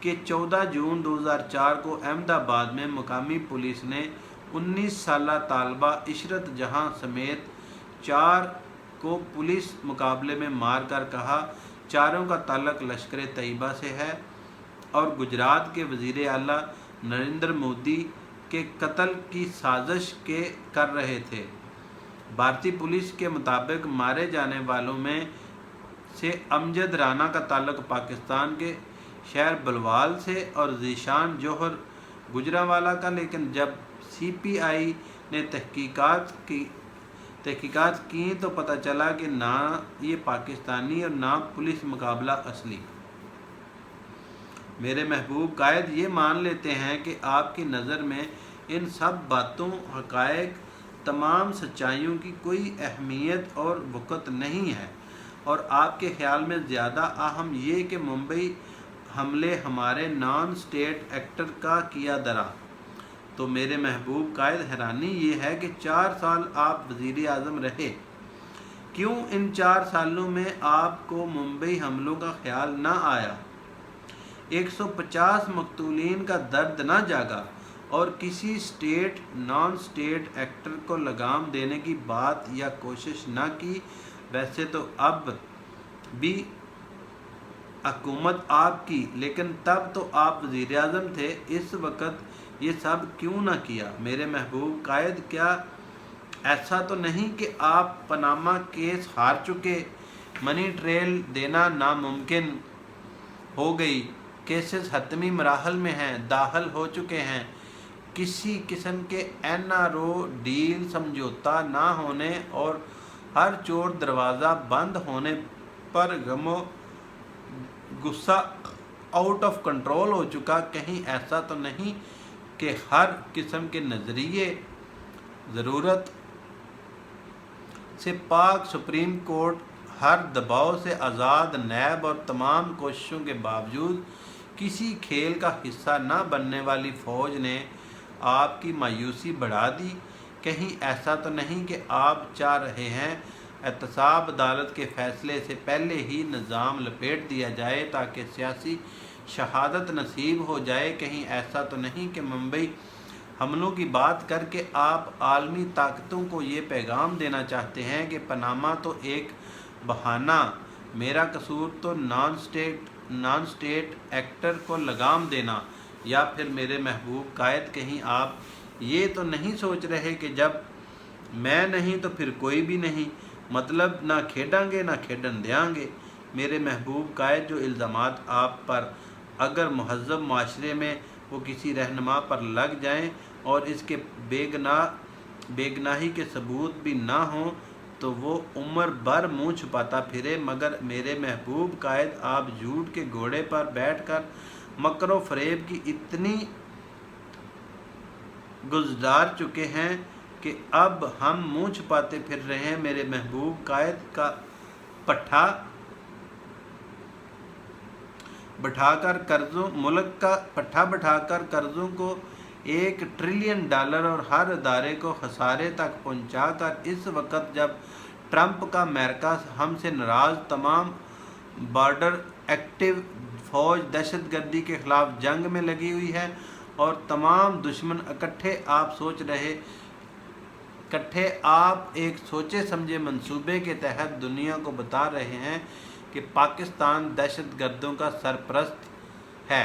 कि 14 जून 2004 को अहमदाबाद में मुकामी पुलिस ने 19 साला तालबा इशरत जहां समेत 4 को पुलिस मुकाबले में मार कर कहा चारों का ताल्लुक लश्कर तैयबा से है और गुजरात के वज़ीर आला नरेंद्र मोदी के कत्ल की साजिश कर रहे थे। भारतीय पुलिस के मुताबिक मारे जाने वालों में से अमजद राना का ताल्लुक पाकिस्तान के शहर बलवाल से और ज़ीशान जौहर गुजरावाला का, लेकिन जब CPI ने तहकीकात की तो पता चला कि ना ये पाकिस्तानी और ना पुलिस मुकाबला असली। मेरे महबूब कायद, ये मान लेते हैं कि आपकी नज़र में इन सब बातों, हक़ाइक़, तमाम सच्चाइयों की कोई अहमियत और वक़्त नहीं है और आपके ख़्याल में ज़्यादा अहम ये कि मुंबई हमले हमारे नॉन स्टेट एक्टर का किया दरा। तो मेरे महबूब कायद, हैरानी ये है कि 4 साल आप वज़ीर आज़म रहे, क्यों इन 4 सालों में आपको मुंबई हमलों का ख्याल ना आया? 150 मकतूलीन का दर्द ना जागा और किसी स्टेट नॉन स्टेट एक्टर को लगाम देने की बात या कोशिश ना की? वैसे तो अब भी हुकूमत आपकी, लेकिन तब तो आप वज़ीर आज़म थे, इस वक्त ये सब क्यों ना किया? मेरे महबूब कायद, क्या ऐसा तो नहीं कि आप पनामा केस हार चुके, मनी ट्रेल देना नामुमकिन हो गई, केसेस हतमी मराहल में हैं, दाखिल हो चुके हैं, किसी किस्म के NRO डील समझौता ना होने और हर चोर दरवाज़ा बंद होने पर गमो गुस्सा आउट ऑफ कंट्रोल हो चुका? कहीं ऐसा तो नहीं कि हर किस्म के नज़रिए ज़रूरत से पाक सुप्रीम कोर्ट हर दबाव से आज़ाद नैब और तमाम कोशिशों के बावजूद किसी खेल का हिस्सा न बनने वाली फ़ौज ने आपकी मायूसी बढ़ा दी? कहीं ऐसा तो नहीं कि आप चाह रहे हैं एहतसाब अदालत के फ़ैसले से पहले ही निज़ाम लपेट दिया जाए ताकि सियासी शहादत नसीब हो जाए? कहीं ऐसा तो नहीं कि मुंबई हमलों की बात करके आप आलमी ताकतों को ये पैगाम देना चाहते हैं कि पनामा तो एक बहाना, मेरा कसूर तो नॉन स्टेट एक्टर को लगाम देना? या फिर मेरे महबूब कायद, कहीं आप ये तो नहीं सोच रहे कि जब मैं नहीं तो फिर कोई भी नहीं, मतलब ना खेडांगे ना खेडन देंगे? میرے محبوب قائد جو الزامات آپ پر اگر مہذب معاشرے میں وہ کسی رہنما پر لگ جائیں اور اس کے بے گناہی کے ثبوت بھی نہ ہوں تو وہ عمر بھر منہ چھپاتا پھرے، مگر میرے محبوب قائد آپ جھوٹ کے گھوڑے پر بیٹھ کر مکر و فریب کی اتنی گزار چکے ہیں کہ اب ہم منہ چھپاتے پھر رہے ہیں۔ میرے محبوب قائد کا پٹھا بٹھا کر قرضوں کو $1 ٹریلین اور ہر ادارے کو خسارے تک پہنچا کر اس وقت جب ٹرمپ کا امریکہ ہم سے ناراض، تمام بارڈر ایکٹیو فوج دہشت گردی کے خلاف جنگ میں لگی ہوئی ہے اور تمام دشمن اکٹھے آپ ایک سوچے سمجھے منصوبے کے تحت دنیا کو بتا رہے ہیں کہ پاکستان دہشت گردوں کا سرپرست ہے۔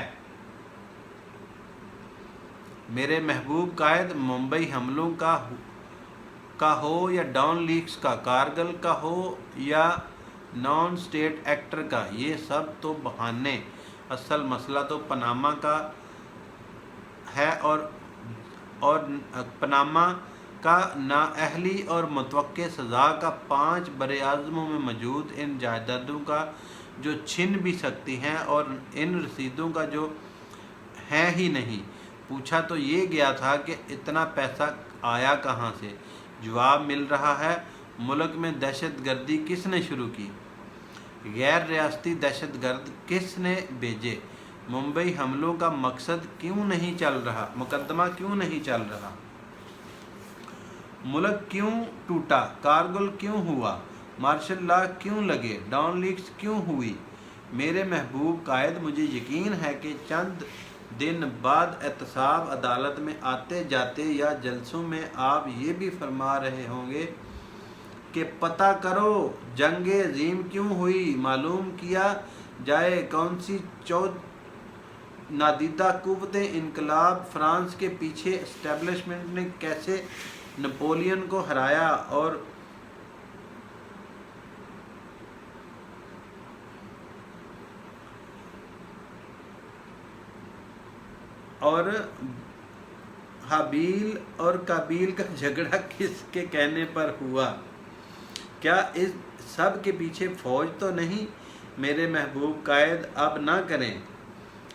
میرے محبوب قائد ممبئی حملوں کا ہو یا ڈان لیکس کا، کارگل کا ہو یا نان اسٹیٹ ایکٹر کا، یہ سب تو بہانے، اصل مسئلہ تو پاناما کا ہے اور پاناما کا نااہلی اور متوقع سزا کا 5 براعظموں میں موجود ان جائیدادوں کا جو چھن بھی سکتی ہیں اور ان رسیدوں کا جو ہیں ہی نہیں۔ پوچھا تو یہ گیا تھا کہ اتنا پیسہ آیا کہاں سے؟ جواب مل رہا ہے، ملک میں دہشت گردی کس نے شروع کی؟ غیر ریاستی دہشت گرد کس نے بھیجے؟ ممبئی حملوں کا مقدمہ کیوں نہیں چل رہا؟ ملک کیوں ٹوٹا؟ کارگل کیوں ہوا؟ مارشل لا کیوں لگے؟ ڈان لیکس کیوں ہوئی؟ میرے محبوب قائد، مجھے یقین ہے کہ چند دن بعد احتساب عدالت میں آتے جاتے یا جلسوں میں آپ یہ بھی فرما رہے ہوں گے کہ پتہ کرو جنگ عظیم کیوں ہوئی، معلوم کیا جائے کون سی نادیدہ قوتیں انقلاب فرانس کے پیچھے اسٹیبلشمنٹ نے کیسے نپولین کو ہرایا اور حابیل اور قابیل کا جھگڑا کس کے کہنے پر ہوا؟ کیا اس سب کے پیچھے فوج تو نہیں؟ میرے محبوب قائد، اب نہ کریں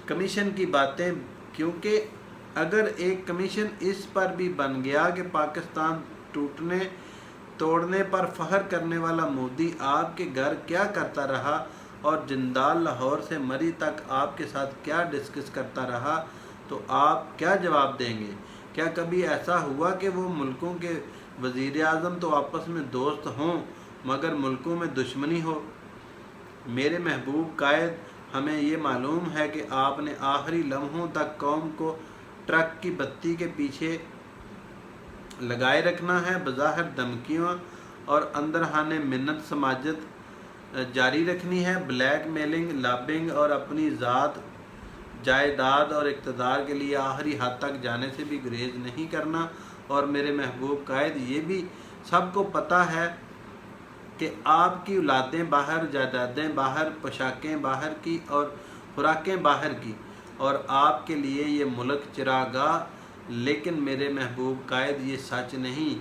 کمیشن کی باتیں، کیونکہ اگر ایک کمیشن اس پر بھی بن گیا کہ پاکستان توڑنے پر فخر کرنے والا مودی آپ کے گھر کیا کرتا رہا اور جندال لاہور سے مری تک آپ کے ساتھ کیا ڈسکس کرتا رہا، تو آپ کیا جواب دیں گے؟ کیا کبھی ایسا ہوا کہ وہ ملکوں کے وزیر اعظم تو آپس میں دوست ہوں مگر ملکوں میں دشمنی ہو؟ میرے محبوب قائد، ہمیں یہ معلوم ہے کہ آپ نے آخری لمحوں تک قوم کو ٹرک کی بتی کے پیچھے لگائے رکھنا ہے، بظاہر دھمکیوں اور اندرہانے منت سماجت جاری رکھنی ہے، بلیک میلنگ، لابنگ اور اپنی ذات، جائیداد اور اقتدار کے لیے آخری حد تک جانے سے بھی گریز نہیں کرنا۔ اور میرے محبوب قائد، یہ بھی سب کو پتہ ہے کہ آپ کی اولادیں باہر، جائیدادیں باہر، پوشاکیں باہر کی اور خوراکیں باہر کی، اور آپ کے لیے یہ ملک چراگاہ۔ لیکن میرے محبوب قائد، یہ سچ نہیں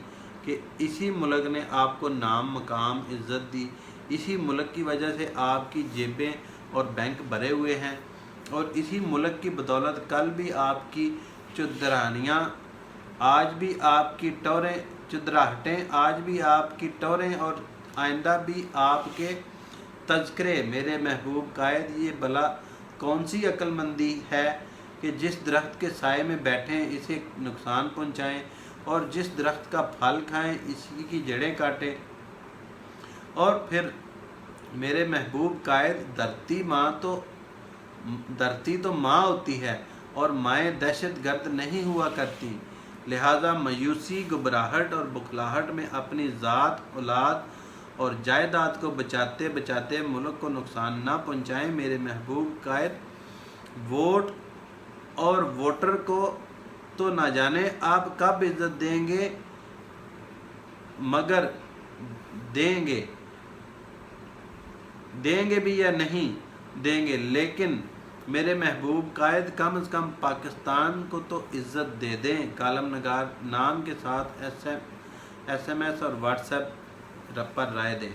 کہ اسی ملک نے آپ کو نام، مقام، عزت دی؟ اسی ملک کی وجہ سے آپ کی جیبیں اور بینک بھرے ہوئے ہیں، اور اسی ملک کی بدولت کل بھی آپ کی چدرانیاں، آج بھی آپ کی چدراہٹیں، آج بھی آپ کی ٹوریں اور آئندہ بھی آپ کے تذکرے۔ میرے محبوب قائد، یہ بھلا کون سی عقل مندی ہے کہ جس درخت کے سائے میں بیٹھیں اسے نقصان پہنچائیں اور جس درخت کا پھل کھائیں اسی کی جڑیں کاٹیں؟ اور پھر میرے محبوب قائد، دھرتی تو ماں ہوتی ہے اور مائیں دہشت گرد نہیں ہوا کرتی، لہذا مایوسی، گھبراہٹ اور بخلاہٹ میں اپنی ذات، اولاد اور جائیداد کو بچاتے بچاتے ملک کو نقصان نہ پہنچائیں۔ میرے محبوب قائد، ووٹ اور ووٹر کو تو نہ جانے آپ کب عزت دیں گے، مگر دیں گے دیں گے بھی یا نہیں دیں گے، لیکن میرے محبوب قائد کم از کم پاکستان کو تو عزت دے دیں۔ کالم نگار نام کے ساتھ ایس ایم ایس اور واٹس ایپ پر رائے دیں۔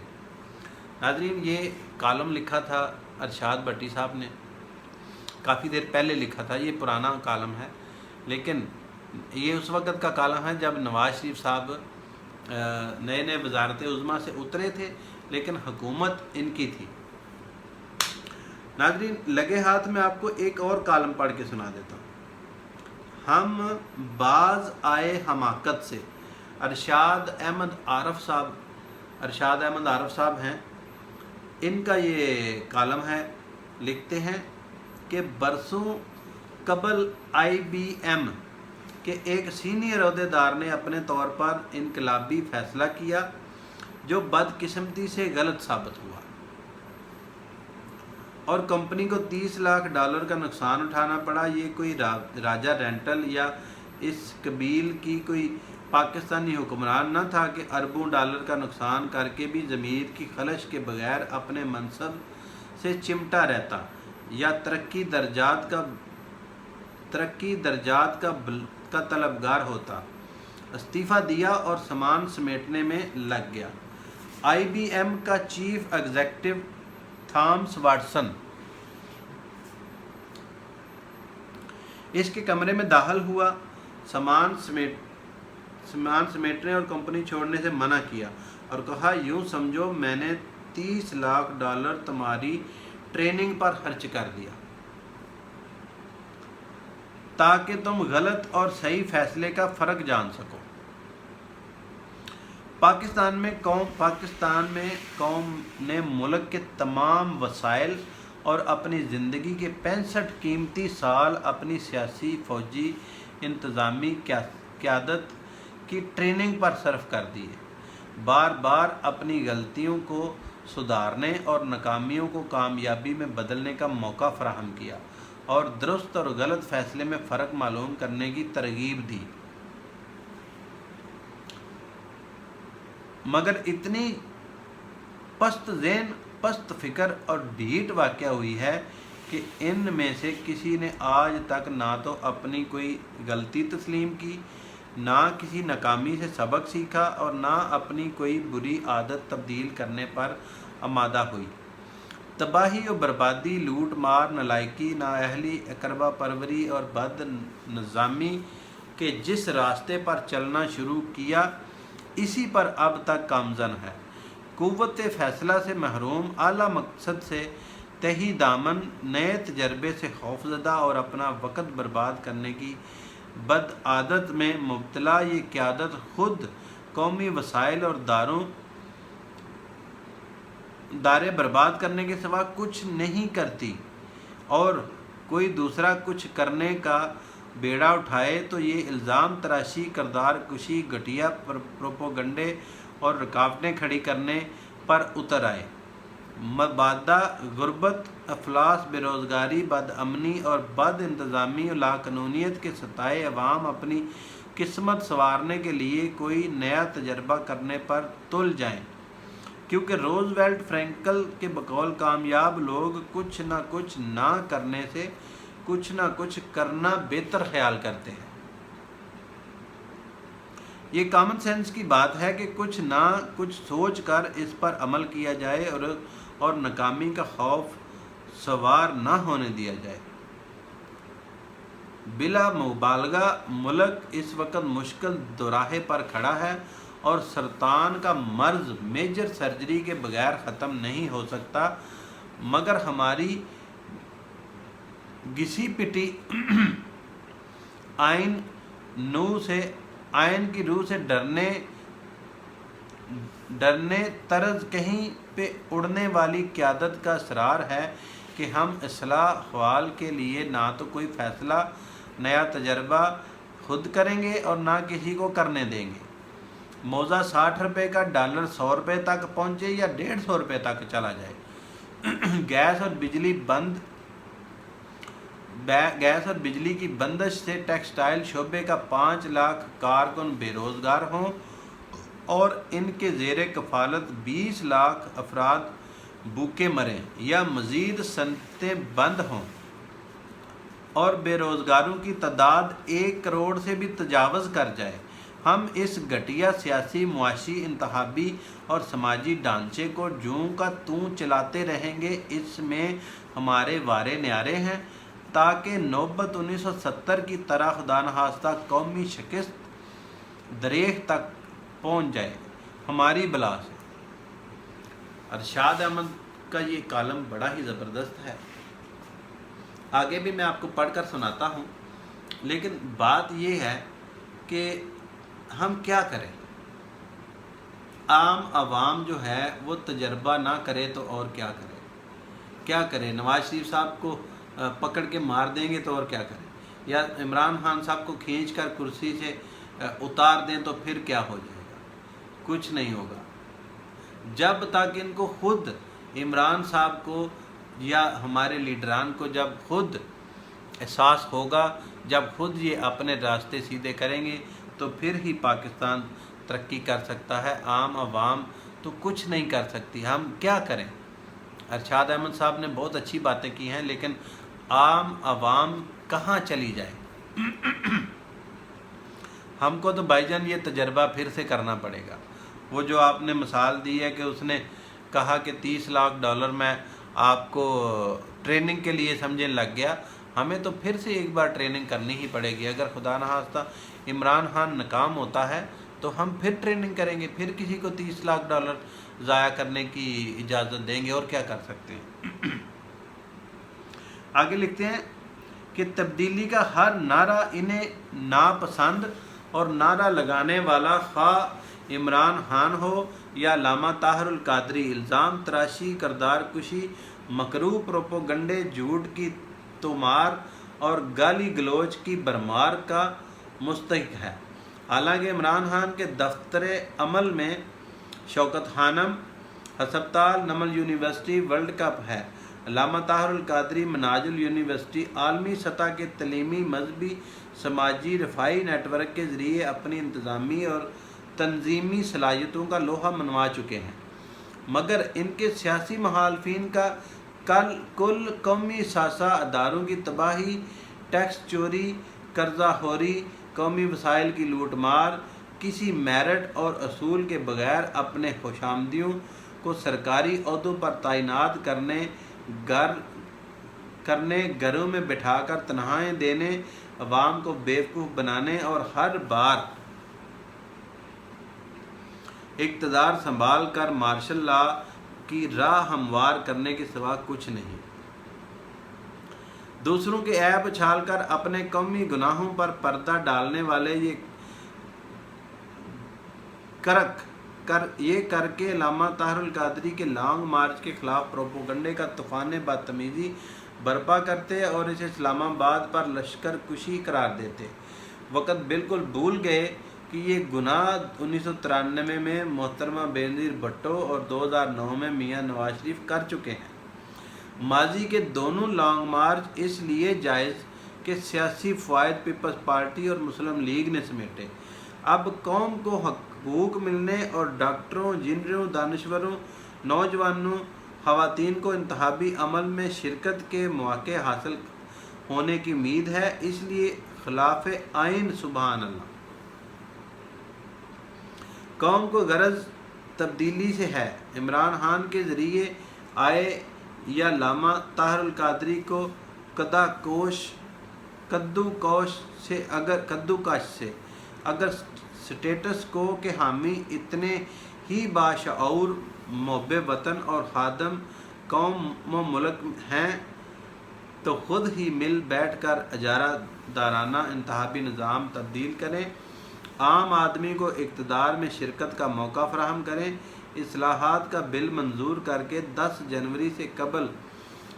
ناظرین، یہ کالم لکھا تھا ارشاد بٹی صاحب نے، کافی دیر پہلے لکھا تھا، یہ پرانا کالم ہے، لیکن یہ اس وقت کا کالم ہے جب نواز شریف صاحب نئے نئے وزارت عظمیٰ سے اترے تھے، لیکن حکومت ان کی تھی۔ ناظرین، لگے ہاتھ میں آپ کو ایک اور کالم پڑھ کے سنا دیتا ہوں۔ ہم باز آئے حماقت سے، ارشاد احمد عارف صاحب ہیں، ان کا یہ کالم ہے۔ لکھتے ہیں کہ برسوں قبل آئی بی ایم کے ایک سینئر عہدیدار نے اپنے طور پر انقلابی فیصلہ کیا جو بدقسمتی سے غلط ثابت ہوا، اور کمپنی کو $30 لاکھ کا نقصان اٹھانا پڑا۔ یہ کوئی راجہ رینٹل یا اس قبیل کی کوئی پاکستانی حکمران نہ تھا کہ اربوں ڈالر کا نقصان کر کے بھی ضمیر کی خلش کے بغیر اپنے منصب سے چمٹا رہتا یا ترقی درجات کا طلبگار ہوتا۔ استعفیٰ دیا اور سامان سمیٹنے میں لگ گیا۔ آئی بی ایم کا چیف ایگزیکٹو تھامس واٹسن اس کے کمرے میں داخل ہوا، سامان سمیٹنے اور کمپنی چھوڑنے سے منع کیا اور کہا، یوں سمجھو میں نے $30 لاکھ تمہاری ٹریننگ پر خرچ کر دیا تاکہ تم غلط اور صحیح فیصلے کا فرق جان سکو۔ پاکستان میں قوم نے ملک کے تمام وسائل اور اپنی زندگی کے 65 قیمتی سال اپنی سیاسی، فوجی، انتظامی قیادت کی ٹریننگ پر صرف کر دیے، بار بار اپنی غلطیوں کو سدھارنے اور ناکامیوں کو کامیابی میں بدلنے کا موقع فراہم کیا اور درست اور غلط فیصلے میں فرق معلوم کرنے کی ترغیب دی، مگر اتنی پست ذہن، پست فکر اور ڈھیٹ واقع ہوئی ہے کہ ان میں سے کسی نے آج تک نہ تو اپنی کوئی غلطی تسلیم کی، نہ کسی ناکامی سے سبق سیکھا اور نہ اپنی کوئی بری عادت تبدیل کرنے پر آمادہ ہوئی۔ تباہی و بربادی، لوٹ مار، نالائکی، نااہلی، اقربا پروری اور بد نظامی کے جس راستے پر چلنا شروع کیا، اسی پر اب تک گامزن ہے۔ قوت فیصلہ سے محروم، اعلیٰ مقصد سے تہی دامن، نئے تجربے سے خوفزدہ اور اپنا وقت برباد کرنے کی بد عادت میں مبتلا یہ قیادت خود قومی وسائل اور دارے برباد کرنے کے سوا کچھ نہیں کرتی، اور کوئی دوسرا کچھ کرنے کا بیڑا اٹھائے تو یہ الزام تراشی، کردار کشی، گھٹیا پروپیگنڈے اور رکاوٹیں کھڑی کرنے پر اتر آئے۔ مبادہ غربت، افلاس، بے روزگاری، بد امنی اور بد انتظامی و لاقانونیت کے ستائے عوام اپنی قسمت سنوارنے کے لیے کوئی نیا تجربہ کرنے پر تل جائیں، کیونکہ روزویلٹ فرینکل کے بقول کامیاب لوگ کچھ نہ کرنے سے کچھ نہ کچھ کرنا بہتر خیال کرتے ہیں۔ یہ کامن سینس کی بات ہے کہ کچھ نہ کچھ سوچ کر اس پر عمل کیا جائے اور ناکامی کا خوف سوار نہ ہونے دیا جائے۔ بلا مبالغہ ملک اس وقت مشکل دوراہے پر کھڑا ہے اور سرطان کا مرض میجر سرجری کے بغیر ختم نہیں ہو سکتا، مگر ہماری گھسی پٹی آئین کی روح سے ڈرنے طرز کہیں پہ اڑنے والی قیادت کا اصرار ہے کہ ہم اصلاح احوال کے لیے نہ تو کوئی فیصلہ، نیا تجربہ خود کریں گے اور نہ کسی کو کرنے دیں گے۔ موزہ $60 کا، ڈالر $100 تک پہنچے یا $150 تک چلا جائے، گیس اور بجلی کی بندش سے ٹیکسٹائل شعبے کا 5 لاکھ کارکن بے روزگار ہوں اور ان کے زیر کفالت 20 لاکھ افراد भूखे मरें या मज़ीद सनतें बंद हों और बेरोज़गारों की तादाद 1 करोड़ से भी तजावज़ कर जाए, हम इस घटिया सियासी, मुआशी, इंतखाबी और समाजी ढांचे को जूं का तूं चलाते रहेंगे। इसमें हमारे वारे न्यारे हैं, ताकि नौबत 1970 की तरह खुदा नखास्ता कौमी शिकस्त दरेख तक पहुँच जाए हमारी बला से। अरशाद अहमद का ये कॉलम बड़ा ही ज़बरदस्त है, आगे भी मैं आपको पढ़कर सुनाता हूँ, लेकिन बात ये है कि हम क्या करें। आम आवाम जो है वो तजर्बा ना करे तो और क्या करे, क्या करें। नवाज शरीफ साहब को पकड़ के मार देंगे तो और क्या करें, या इमरान खान साहब को खींच कर कुर्सी से उतार दें तो फिर क्या हो जाएगा, कुछ नहीं होगा। जब तक इनको खुद इमरान साहब को या हमारे लीडरान को जब खुद एहसास होगा, जब खुद ये अपने रास्ते सीधे करेंगे तो फिर ही पाकिस्तान तरक्की कर सकता है। आम आवाम तो कुछ नहीं कर सकती, हम क्या करें। अरशाद अहमद साहब ने बहुत अच्छी बातें की हैं, लेकिन आम आवाम कहाँ चली जाए। हमको तो भाईजान ये तजर्बा फिर से करना पड़ेगा। वो जो आपने मिसाल दी है कि उसने कहा कि $30 लाख मैं आपको ट्रेनिंग के लिए समझे लग गया, हमें तो फिर से एक बार ट्रेनिंग करनी ही पड़ेगी। अगर खुदा न खास्ता इमरान खान नाकाम होता है तो हम फिर ट्रेनिंग करेंगे, फिर किसी को $30 लाख ज़ाया करने की इजाज़त देंगे, और क्या कर सकते हैं। आगे लिखते हैं कि तब्दीली का हर नारा इन्हें नापसंद और नारा लगाने वाला खा इमरान खान हो या लामा ताहरुल कादरी, इल्ज़ाम तराशी, करदार कुशी, मकरू प्रोपोगंडे, झूठ की तोमार और गाली गलोच की भरमार का मुस्तहिक है। हालांकि इमरान खान के दफ्तर अमल में शौकत खानम, हस्पताल, नमल यूनिवर्सिटी, वर्ल्ड कप है। लामा ताहरुल कादरी मनाजुल यूनिवर्सिटी आलमी सतह के तलीमी, मजहबी, समाजी, रफाई नेटवर्क के ज़रिए अपनी इंतज़ामी और तंजीमी सलाहियतों का लोहा मनवा चुके हैं, मगर इनके सियासी मुखालफिन का कुल कौमी सासा अदारों की तबाही, टैक्स चोरी, कर्जा खोरी, कौमी वसाइल की लूट मार, किसी मेरिट और असूल के बगैर अपने खुशामदियों को सरकारी अहदों पर तैनात करने, घरों में बिठाकर तनख्वाहें देने, अवाम को बेवकूफ़ बनाने और हर बार इक़्तिदार संभाल कर मार्शल लॉ की राह हमवार करने के सिवा कुछ नहीं। दूसरों के ऐब उछालकर अपने कौमी गुनाहों पर पर्दा डालने वाले ये करके लामा ताहरुल कादरी के लॉन्ग मार्च के खिलाफ प्रोपोगंडे का तूफान बदतमीजी बर्पा करते और इसे इस्लामाबाद पर लश्कर कुशी करार देते। वक़्त बिल्कुल भूल गए कि ये गुनाह 1993 में मोहतरमा बेनज़ीर भुट्टो और 2009 में मियां नवाज शरीफ कर चुके हैं। माजी के दोनों लॉन्ग मार्च इसलिए जायज़ कि सियासी फ़ायद पीपल्स पार्टी और मुस्लिम लीग ने समेटे। अब कौम को हकूक़ मिलने और डॉक्टरों, इंजीनियरों, दानिशवरों, नौजवानों, ख़वातीन को इंतखाबी अमल में शिरकत के मौके हासिल होने की उम्मीद है। इसलिए खिलाफ आइन सुबहान अल्लाह कौम को गरज तब्दीली से है। इमरान खान के ज़रिए आए या लामा ताहरुल कादरी को कद्दूकश से अगर स्टेटस को के हामी इतने ही बाशऊर मुहब्बे वतन और खादम कौम व मुल्क हैं तो ख़ुद ही मिल बैठ कर अजारा दाराना इंतखाबी निज़ाम तब्दील करें, आम आदमी को इक़्तिदार में शिरकत का मौका फराहम करें, इस्लाहात का बिल मंजूर करके 10 जनवरी से कबल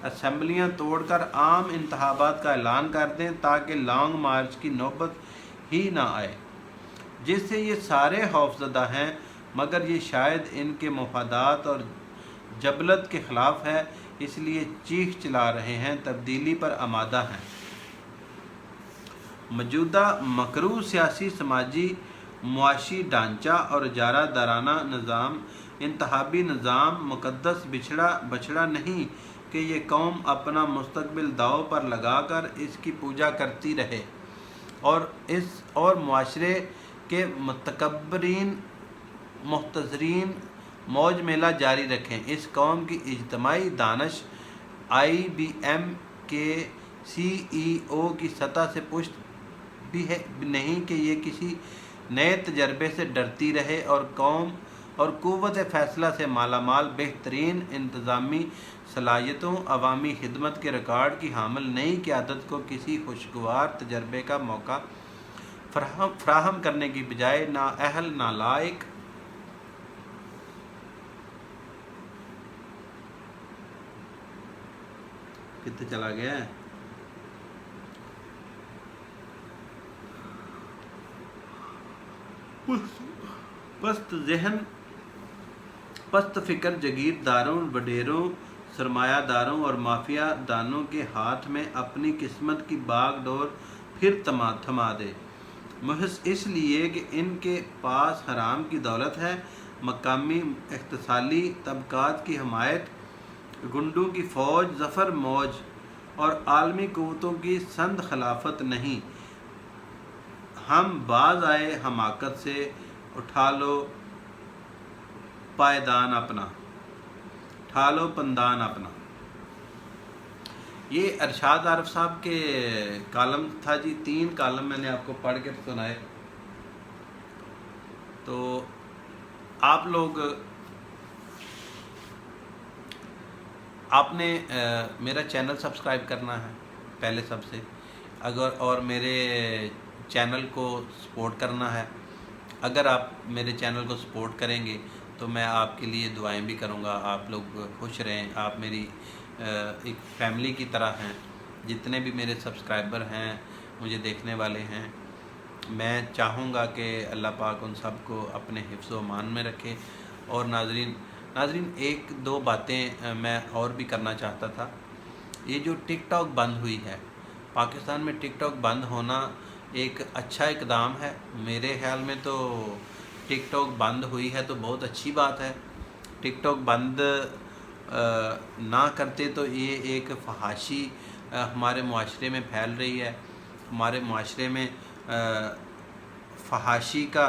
असम्बलियाँ तोड़कर आम इंतखाबात का ऐलान कर दें, ताकि लॉन्ग मार्च की नौबत ही ना आए, जिससे ये सारे खौफज़दा हैं, मगर ये शायद इनके मफादात और जबलत के ख़िलाफ़ है, इसलिए चीख चिल्ला रहे हैं, तब्दीली पर आमादा हैं। मौजूदा मकरू सियासी, समाजी, मुआशी ढांचा और इजारा दाराना निज़ाम इंतहाबी निज़ाम मुक़द्दस बछड़ा नहीं कि ये कौम अपना मुस्तकबिल दाव पर लगाकर इसकी पूजा करती रहे और मुआशरे के मुतकब्बरीन मुख्तज़रीन मौज मेला जारी रखें। इस कौम की इज्तमाई दानश IBM के CEO की सतह से पुष्ट भी है नहीं कि ये किसी नए तजर्बे से डरती रहे और कौम और क़ुव्वत फ़ैसला से मालामाल बेहतरीन इंतज़ामी सलाहियतों अवामी खिदमत के रिकॉर्ड की हामिल नई क़यादत को किसी खुशगवार तजर्बे का मौका फराहम करने की बजाय नाअहल नालायक कितने चला गया है पस्त जहन पस्त फ़िक्र जगीरदारों वडेरों सरमायादारों और माफिया दानों के हाथ में अपनी किस्मत की बागडोर फिर थमा दे, महज इसलिए कि इनके पास हराम की दौलत है। मकामी इख्तिसाली तबकात की हमायत, गुंडों की फ़ौज ज़फ़र मौज और आलमी क़ुव्वतों की संद खिलाफत नहीं। हम बाज आए हमाकत से, उठा लो पायदान अपना, उठा लो पंदान अपना। ये अरशाद आरफ साहब के कालम था जी। 3 कालम मैंने आपको पढ़ के सुनाए। तो आप लोग आपने मेरा चैनल सब्सक्राइब करना है पहले सबसे, अगर और मेरे चैनल को सपोर्ट करना है। अगर आप मेरे चैनल को सपोर्ट करेंगे तो मैं आपके लिए दुआएं भी करूंगा। आप लोग खुश रहें, आप मेरी एक फैमिली की तरह हैं। जितने भी मेरे सब्सक्राइबर हैं, मुझे देखने वाले हैं, मैं चाहूँगा कि अल्लाह पाक उन सब को अपने हिफ्ज़ व अमान में रखे। और नाज़रीन 1-2 बातें मैं और भी करना चाहता था। ये जो टिकटॉक बंद हुई है, पाकिस्तान में टिकटॉक बंद होना एक अच्छा इक़दाम है। मेरे ख़्याल में तो टिकटॉक बंद हुई है तो बहुत अच्छी बात है। टिकटॉक बंद ना करते तो ये एक फहाशी हमारे मुआशरे में फैल रही है। हमारे मुआशरे में फहाशी का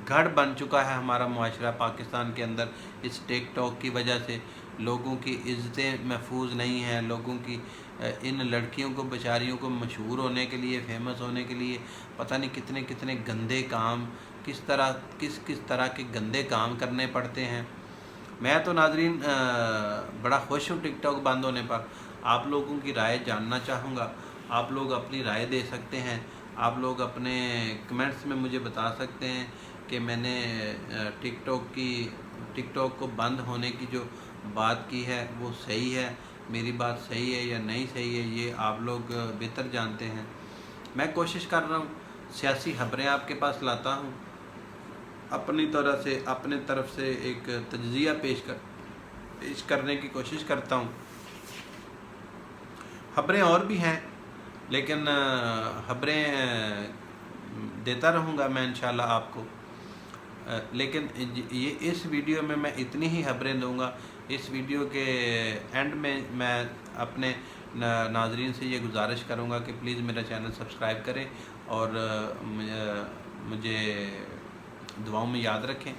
गढ़ बन चुका है हमारा मुआशरा पाकिस्तान के अंदर। इस टिकटॉक की वजह से लोगों की इज़्ज़तें महफूज नहीं हैं। लोगों की इन लड़कियों को बेचारियों को मशहूर होने के लिए, फेमस होने के लिए पता नहीं कितने कितने गंदे काम, किस तरह के गंदे काम करने पड़ते हैं। मैं तो नाज़रीन बड़ा खुश हूँ टिकटॉक बंद होने पर। आप लोगों की राय जानना चाहूँगा। आप लोग अपनी राय दे सकते हैं। आप लोग अपने कमेंट्स में मुझे बता सकते हैं कि मैंने टिकटॉक को बंद होने की जो बात की है वो सही है, मेरी बात सही है या नहीं सही है, ये आप लोग बेहतर जानते हैं। मैं कोशिश कर रहा हूँ, सियासी खबरें आपके पास लाता हूँ, अपनी तरफ से एक तज्ज़िया पेश करने की कोशिश करता हूँ। खबरें और भी हैं, लेकिन खबरें देता रहूँगा मैं इंशाल्लाह आपको। लेकिन ये इस वीडियो में मैं इतनी ही खबरें दूँगा। इस वीडियो के एंड में मैं अपने नाज़रीन से ये गुजारिश करूँगा कि प्लीज़ मेरा चैनल सब्सक्राइब करें और मुझे दुआओं में याद रखें।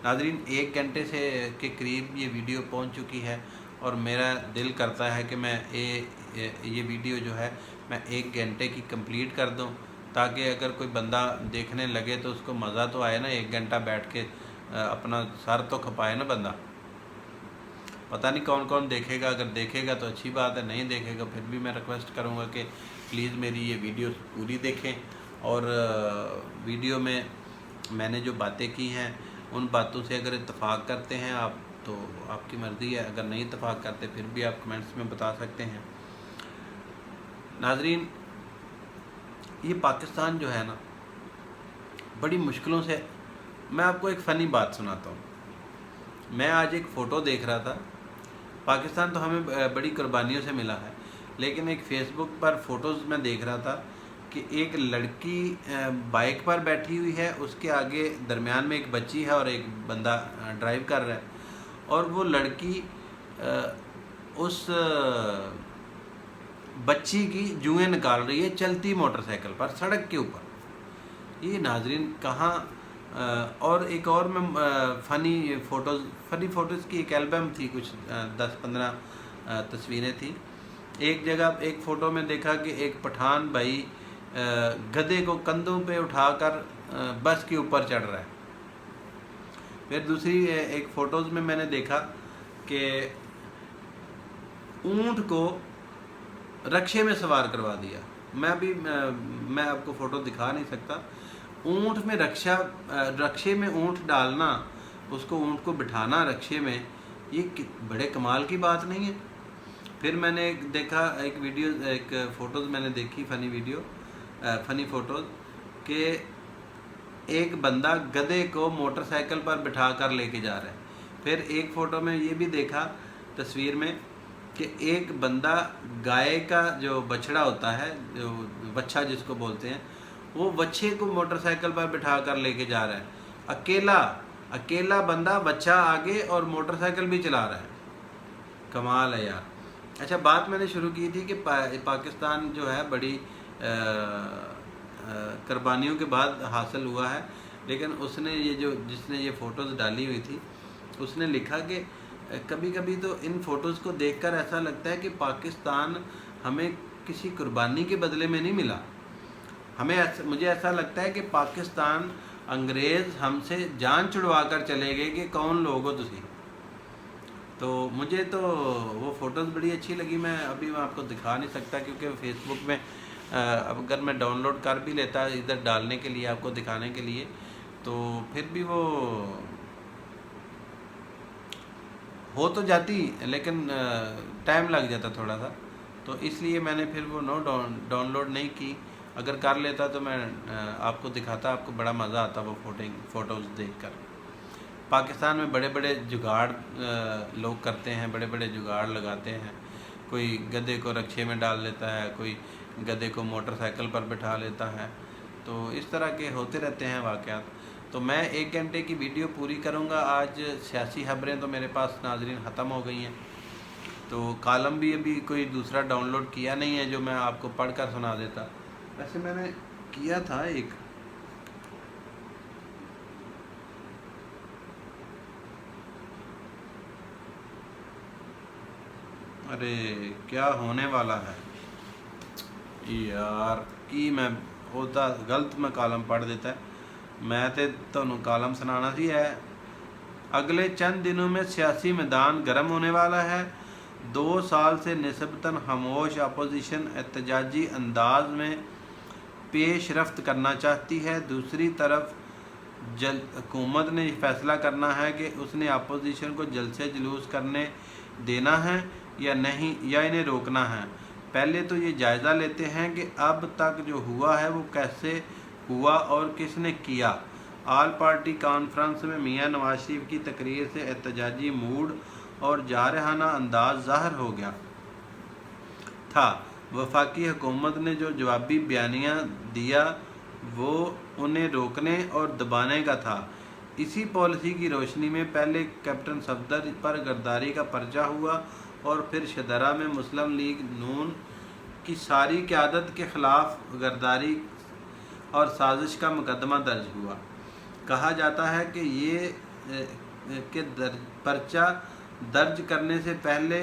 नाज़रीन 1 घंटे से के करीब ये वीडियो पहुंच चुकी है और मेरा दिल करता है कि मैं ये वीडियो जो है मैं 1 घंटे की कंप्लीट कर दूं, ताकि अगर कोई बंदा देखने लगे तो उसको मज़ा तो आए ना। 1 घंटा बैठ के अपना सर तो खपाए ना बंदा। पता नहीं कौन कौन देखेगा। अगर देखेगा तो अच्छी बात है, नहीं देखेगा फिर भी मैं रिक्वेस्ट करूँगा कि प्लीज़ मेरी ये वीडियो पूरी देखें। और वीडियो में मैंने जो बातें की हैं उन बातों से अगर इत्तफाक करते हैं आप तो आपकी मर्ज़ी है, अगर नहीं इत्तफाक करते फिर भी आप कमेंट्स में बता सकते हैं। नाज़रीन ये पाकिस्तान जो है ना, बड़ी मुश्किलों से, मैं आपको एक फ़नी बात सुनाता हूँ। मैं आज एक फ़ोटो देख रहा था। पाकिस्तान तो हमें बड़ी कुर्बानियों से मिला है, लेकिन एक फ़ेसबुक पर फ़ोटोज़ मैं देख रहा था। کہ ایک لڑکی بائک پر بیٹھی ہوئی ہے، اس کے آگے درمیان میں ایک بچی ہے اور ایک بندہ ڈرائیو کر رہا ہے، اور وہ لڑکی اس بچی کی جوئیں نکال رہی ہے چلتی موٹر سائیکل پر سڑک کے اوپر۔ یہ ناظرین کہاں اور ایک اور میں فنی فوٹوز کی ایک البم تھی، کچھ 10-15 تصویریں تھیں۔ ایک جگہ ایک فوٹو میں دیکھا کہ ایک پٹھان بھائی گدھے کو کندھوں پہ اٹھا کر بس کے اوپر چڑھ رہا ہے۔ پھر دوسری ایک فوٹوز میں نے دیکھا کہ اونٹ کو رکشے میں سوار کروا دیا۔ میں آپ کو فوٹو دکھا نہیں سکتا۔ اونٹ میں رکشے میں اونٹ ڈالنا، اس کو اونٹ کو بٹھانا رکشے میں، یہ بڑے کمال کی بات نہیں ہے۔ پھر میں نے دیکھا ایک فوٹوز میں نے دیکھی فنی فوٹوز کہ ایک بندہ گدھے کو موٹر سائیکل پر بٹھا کر لے کے جا رہا ہے۔ پھر ایک فوٹو میں یہ بھی دیکھا تصویر میں کہ ایک بندہ گائے کا جو بچڑا ہوتا ہے، جو وچھا جس کو بولتے ہیں، وہ وچھے کو موٹر سائیکل پر بٹھا کر لے کے جا رہا ہے، اکیلا بندہ، بچہ آگے اور موٹر سائیکل بھی چلا رہا ہے۔ کمال ہے یار۔ اچھا، بات میں نے شروع کی تھی کہ پاکستان جو ہے بڑی قربانیوں کے بعد حاصل ہوا ہے، لیکن جس نے یہ فوٹوز ڈالی ہوئی تھی، اس نے لکھا کہ کبھی کبھی تو ان فوٹوز کو دیکھ کر ایسا لگتا ہے کہ پاکستان ہمیں کسی قربانی کے بدلے میں نہیں ملا، مجھے ایسا لگتا ہے کہ پاکستان انگریز ہم سے جان چھڑوا کر چلے گئے کہ کون لوگ ہو تسی۔ تو مجھے تو وہ فوٹوز بڑی اچھی لگی۔ میں آپ کو دکھا نہیں سکتا کیونکہ فیس بک میں اگر میں ڈاؤن لوڈ کر بھی لیتا ادھر ڈالنے کے لیے، آپ کو دکھانے کے لیے، تو پھر بھی وہ ہو تو جاتی لیکن ٹائم لگ جاتا تھوڑا سا، تو اس لیے میں نے پھر وہ ڈاؤن لوڈ نہیں کی۔ اگر کر لیتا تو میں آپ کو دکھاتا، آپ کو بڑا مزہ آتا وہ فوٹوز دیکھ کر۔ پاکستان میں بڑے بڑے جگاڑ لوگ کرتے ہیں، بڑے بڑے جگاڑ لگاتے ہیں۔ کوئی گدھے کو رکشے میں ڈال لیتا ہے، کوئی گدھے کو موٹر سائیکل پر بٹھا لیتا ہے، تو اس طرح کے ہوتے رہتے ہیں واقعات۔ تو میں 1 گھنٹے کی ویڈیو پوری کروں گا آج۔ سیاسی خبریں تو میرے پاس ناظرین ختم ہو گئی ہیں، تو کالم بھی ابھی کوئی دوسرا ڈاؤن لوڈ کیا نہیں ہے جو میں آپ کو پڑھ کر سنا دیتا۔ ویسے میں نے کیا تھا ایک، ارے کیا ہونے والا ہے یار کی میں ہوتا غلط میں کالم پڑھ دیتا ہے۔ میں تو کالم سنانا سی ہے۔ اگلے چند دنوں میں سیاسی میدان گرم ہونے والا ہے۔ 2 سال سے نسبتاً خاموش اپوزیشن احتجاجی انداز میں پیش رفت کرنا چاہتی ہے۔ دوسری طرف حکومت نے یہ فیصلہ کرنا ہے کہ اس نے اپوزیشن کو جلسے جلوس کرنے دینا ہے یا نہیں، یا انہیں روکنا ہے۔ پہلے تو یہ جائزہ لیتے ہیں کہ اب تک جو ہوا ہے وہ کیسے ہوا اور کس نے کیا۔ آل پارٹی کانفرنس میں میاں نواز شریف کی تقریر سے احتجاجی موڈ اور جارحانہ انداز ظاہر ہو گیا تھا۔ وفاقی حکومت نے جو جوابی بیانیہ دیا وہ انہیں روکنے اور دبانے کا تھا۔ اسی پالیسی کی روشنی میں پہلے کیپٹن صفدر پر غداری کا پرچہ ہوا اور پھر شدرہ میں مسلم لیگ نون کی ساری قیادت کے خلاف غداری اور سازش کا مقدمہ درج ہوا۔ کہا جاتا ہے کہ پرچہ درج کرنے سے پہلے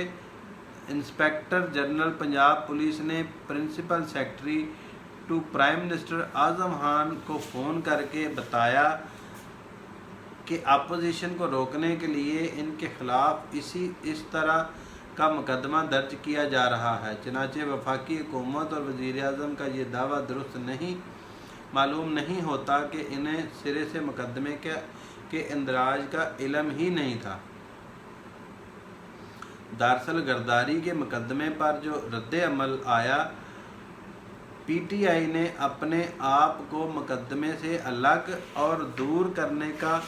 انسپکٹر جنرل پنجاب پولیس نے principal secretary to prime minister Azam Khan کو فون کر کے بتایا کہ اپوزیشن کو روکنے کے لیے ان کے خلاف اس طرح کا مقدمہ درج کیا جا رہا ہے۔ چنانچہ وفاقی حکومت اور وزیر اعظم کا یہ دعویٰ درست نہیں معلوم نہیں ہوتا کہ انہیں سرے سے مقدمے کے اندراج کا علم ہی نہیں تھا۔ دراصل غداری کے مقدمے پر جو رد عمل آیا، پی ٹی آئی نے اپنے آپ کو مقدمے سے الگ اور دور کرنے کا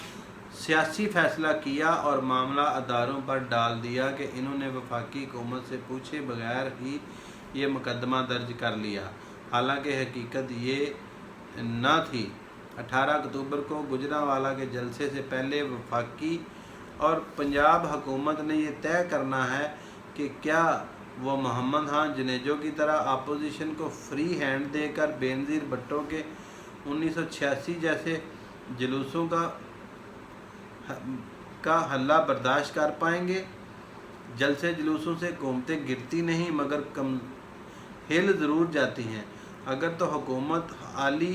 سیاسی فیصلہ کیا اور معاملہ اداروں پر ڈال دیا کہ انہوں نے وفاقی حکومت سے پوچھے بغیر ہی یہ مقدمہ درج کر لیا۔ हालांकि हकीकत ये न थी। 18 अक्टूबर को गुजरांवाला के जलसे से पहले वफाकी और पंजाब हुकूमत ने यह तय करना है कि क्या वो मोहम्मद खान जनेजो की तरह अपोजिशन को फ्री हैंड देकर बेनज़ीर भुट्टो के 1986 जैसे जुलूसों का हल्ला बर्दाश्त कर पाएंगे। जलसे जुलूसों से हुकूमतें गिरती नहीं मगर कम हिल ज़रूर जाती हैं। अगर तो हुकूमत आली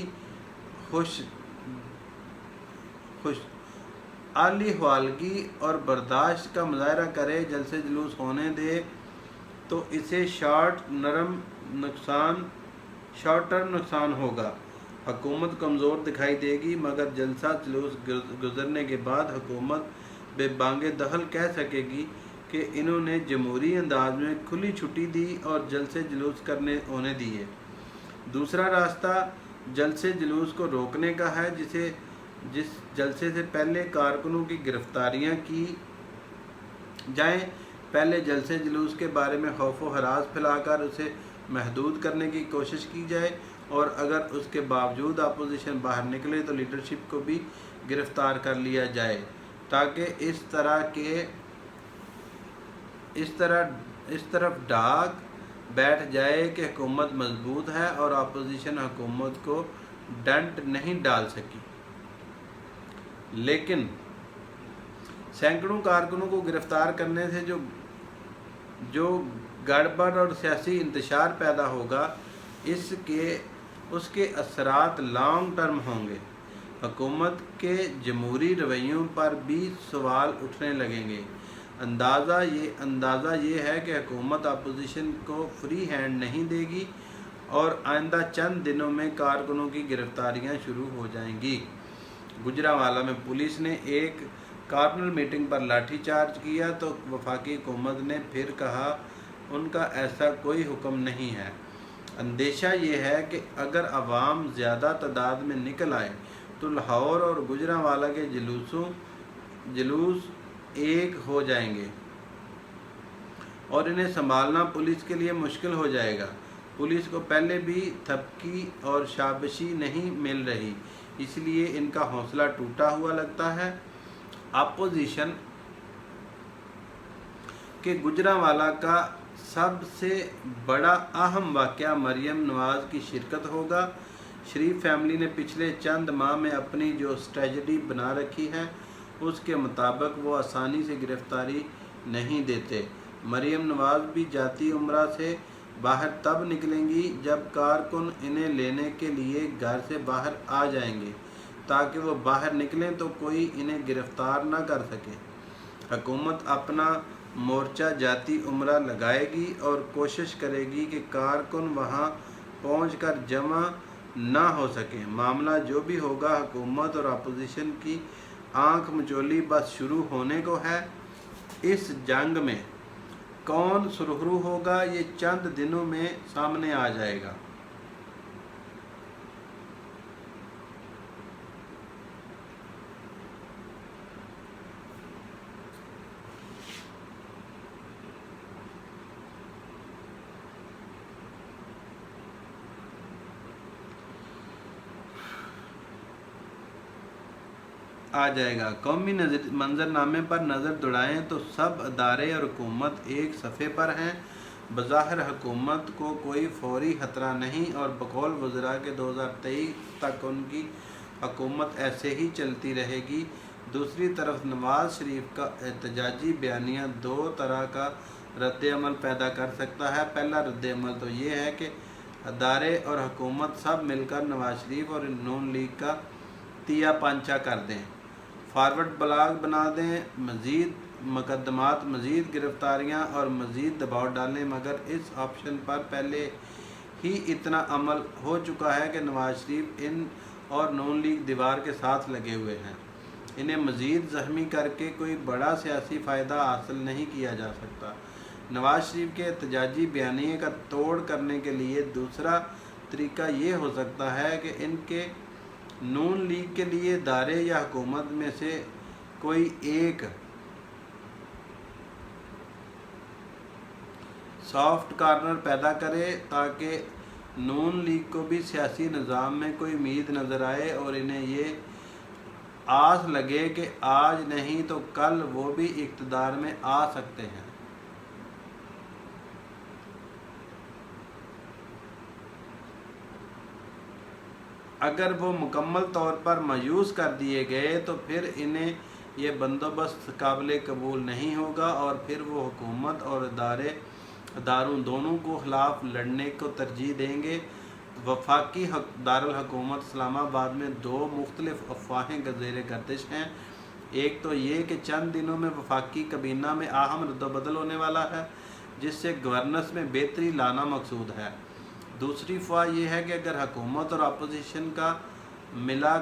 हवालगी और बर्दाश्त का मुजाहरा करे, जलसे जुलूस होने दे, तो इसे शॉर्ट टर्म नुकसान होगा। हुकूमत कमज़ोर दिखाई देगी मगर जलसा जुलूस गुजरने के बाद हुकूमत बेबांगे दखल कह सकेगी कि इन्होंने जमहूरी अंदाज में खुली छुट्टी दी और जलसे जुलूस होने दिए। दूसरा रास्ता जलसे जुलूस को रोकने का है, जिस जलसे से पहले कारकुनों की गिरफ्तारियां की जाएं। पहले जलसे जुलूस के बारे में खौफ व हरास फैलाकर उसे महदूद करने की कोशिश की जाए और अगर उसके बावजूद अपोजिशन बाहर निकले तो लीडरशिप को भी गिरफ्तार कर लिया जाए, ताकि इस तरफ डाक बैठ जाए कि हुकूमत मजबूत है और अपोजिशन हुकूमत को डंट नहीं डाल सकी। लेकिन सैकड़ों कारकुनों को गिरफ्तार करने से जो गड़बड़ और सियासी इंतशार पैदा होगा, उसके असरात लॉन्ग टर्म होंगे। हुकूमत के जमहूरी रवैयों पर भी सवाल उठने लगेंगे। अंदाज़ा ये है कि हुकूमत अपोजिशन को फ्री हैंड नहीं देगी और आइंदा चंद दिनों में कारकुनों की गिरफ्तारियां शुरू हो जाएंगी। गुजरांवाला में पुलिस ने एक कॉर्नर मीटिंग पर लाठीचार्ज किया तो वफाकी हुकूमत ने फिर कहा उनका ऐसा कोई हुक्म नहीं है। अंदेशा ये है कि अगर अवाम ज़्यादा तादाद में निकल आए तो लाहौर और गुजरांवाला के जुलूस एक हो जाएंगे और इन्हें संभालना पुलिस के लिए मुश्किल हो जाएगा। पुलिस को पहले भी थपकी और शाबाशी नहीं मिल रही, इसलिए इनका हौसला टूटा हुआ लगता है। अपोजिशन के गुजरांवाला का सबसे बड़ा अहम वाक़या मरियम नवाज़ की शिरकत होगा। शरीफ फैमिली ने पिछले चंद माह में अपनी जो स्ट्रेटजी बना रखी है उसके मुताबिक वो आसानी से गिरफ्तारी नहीं देते। मरियम नवाज़ भी जाती उम्रा से बाहर तब निकलेंगी जब कारकुन इन्हें लेने के लिए घर से बाहर आ जाएंगे, ताकि वो बाहर निकलें तो कोई इन्हें गिरफ्तार ना कर सके। हुकूमत अपना मोर्चा जाती उम्रा लगाएगी और कोशिश करेगी कि कारकुन वहां पहुंचकर जमा ना हो सके। मामला जो भी होगा, हुकूमत और अपोजिशन की आंख मचोली बस शुरू होने को है। इस जंग में कौन सुरखरू होगा ये चंद दिनों में सामने आ जाएगा। कौमी मंजरनामे पर नज़र दौड़ाएं तो सब अदारे और हुकूमत एक सफ़े पर हैं। बज़ाहिर हुकूमत को कोई फौरी खतरा नहीं और बकौल वज़रा के 2023 तक उनकी हुकूमत ऐसे ही चलती रहेगी। दूसरी तरफ नवाज़ शरीफ का एहतजाजी बयानिया दो तरह का रद्द-ए-अमल पैदा कर सकता है। पहला रद्द-ए-अमल तो ये है कि अदारे और हुकूमत सब मिलकर नवाज़ शरीफ और नून लीग का तिया पांचा कर दें, फॉरवर्ड ब्लॉग बना दें, मज़ीद मुकदमात, मज़ीद गिरफ्तारियां और मज़ीद दबाव डालें। मगर इस ऑप्शन पर पहले ही इतना अमल हो चुका है कि नवाज़ शरीफ इन और नून लीग दीवार के साथ लगे हुए हैं। इन्हें मज़ीद ज़ख्मी करके कोई बड़ा सियासी फ़ायदा हासिल नहीं किया जा सकता। नवाज़ शरीफ के एहतजाजी बयानिए का तोड़ करने के लिए दूसरा तरीका ये हो सकता है कि इनके नून लीग के लिए दायरे या हुकूमत में से कोई एक सॉफ्ट कॉर्नर पैदा करे ताकि نون لیگ کو بھی سیاسی نظام میں کوئی امید نظر آئے اور انہیں یہ آس لگے کہ آج نہیں تو کل وہ بھی اقتدار میں آ سکتے ہیں۔ اگر وہ مکمل طور پر مایوس کر دیے گئے تو پھر انہیں یہ بندوبست قابل قبول نہیں ہوگا اور پھر وہ حکومت اور اداروں دونوں کو خلاف لڑنے کو ترجیح دیں گے۔ وفاقی دارالحکومت اسلام آباد میں دو مختلف افواہیں زیر گردش ہیں۔ ایک تو یہ کہ چند دنوں میں وفاقی کابینہ میں اہم رد و بدل ہونے والا ہے جس سے گورننس میں بہتری لانا مقصود ہے۔ دوسری افواہ یہ ہے کہ اگر حکومت اور اپوزیشن کا ملا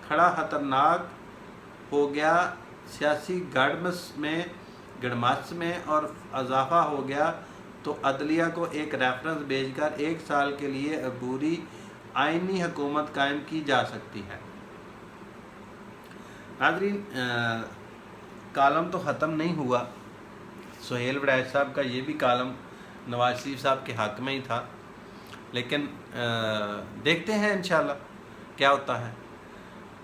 کھڑا خطرناک ہو گیا، سیاسی گڑمس میں اور اضافہ ہو گیا تو عدلیہ کو ایک ریفرنس بھیج کر 1 سال کے لیے عبوری آئینی حکومت قائم کی جا سکتی ہے۔ ناظرین، کالم تو ختم نہیں ہوا۔ سہیل وڑائچ صاحب کا یہ بھی کالم نواز شریف صاحب کے حق میں ہی تھا، لیکن دیکھتے ہیں انشاءاللہ کیا ہوتا ہے۔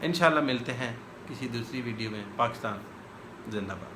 انشاءاللہ ملتے ہیں کسی دوسری ویڈیو میں۔ پاکستان زندہ باد۔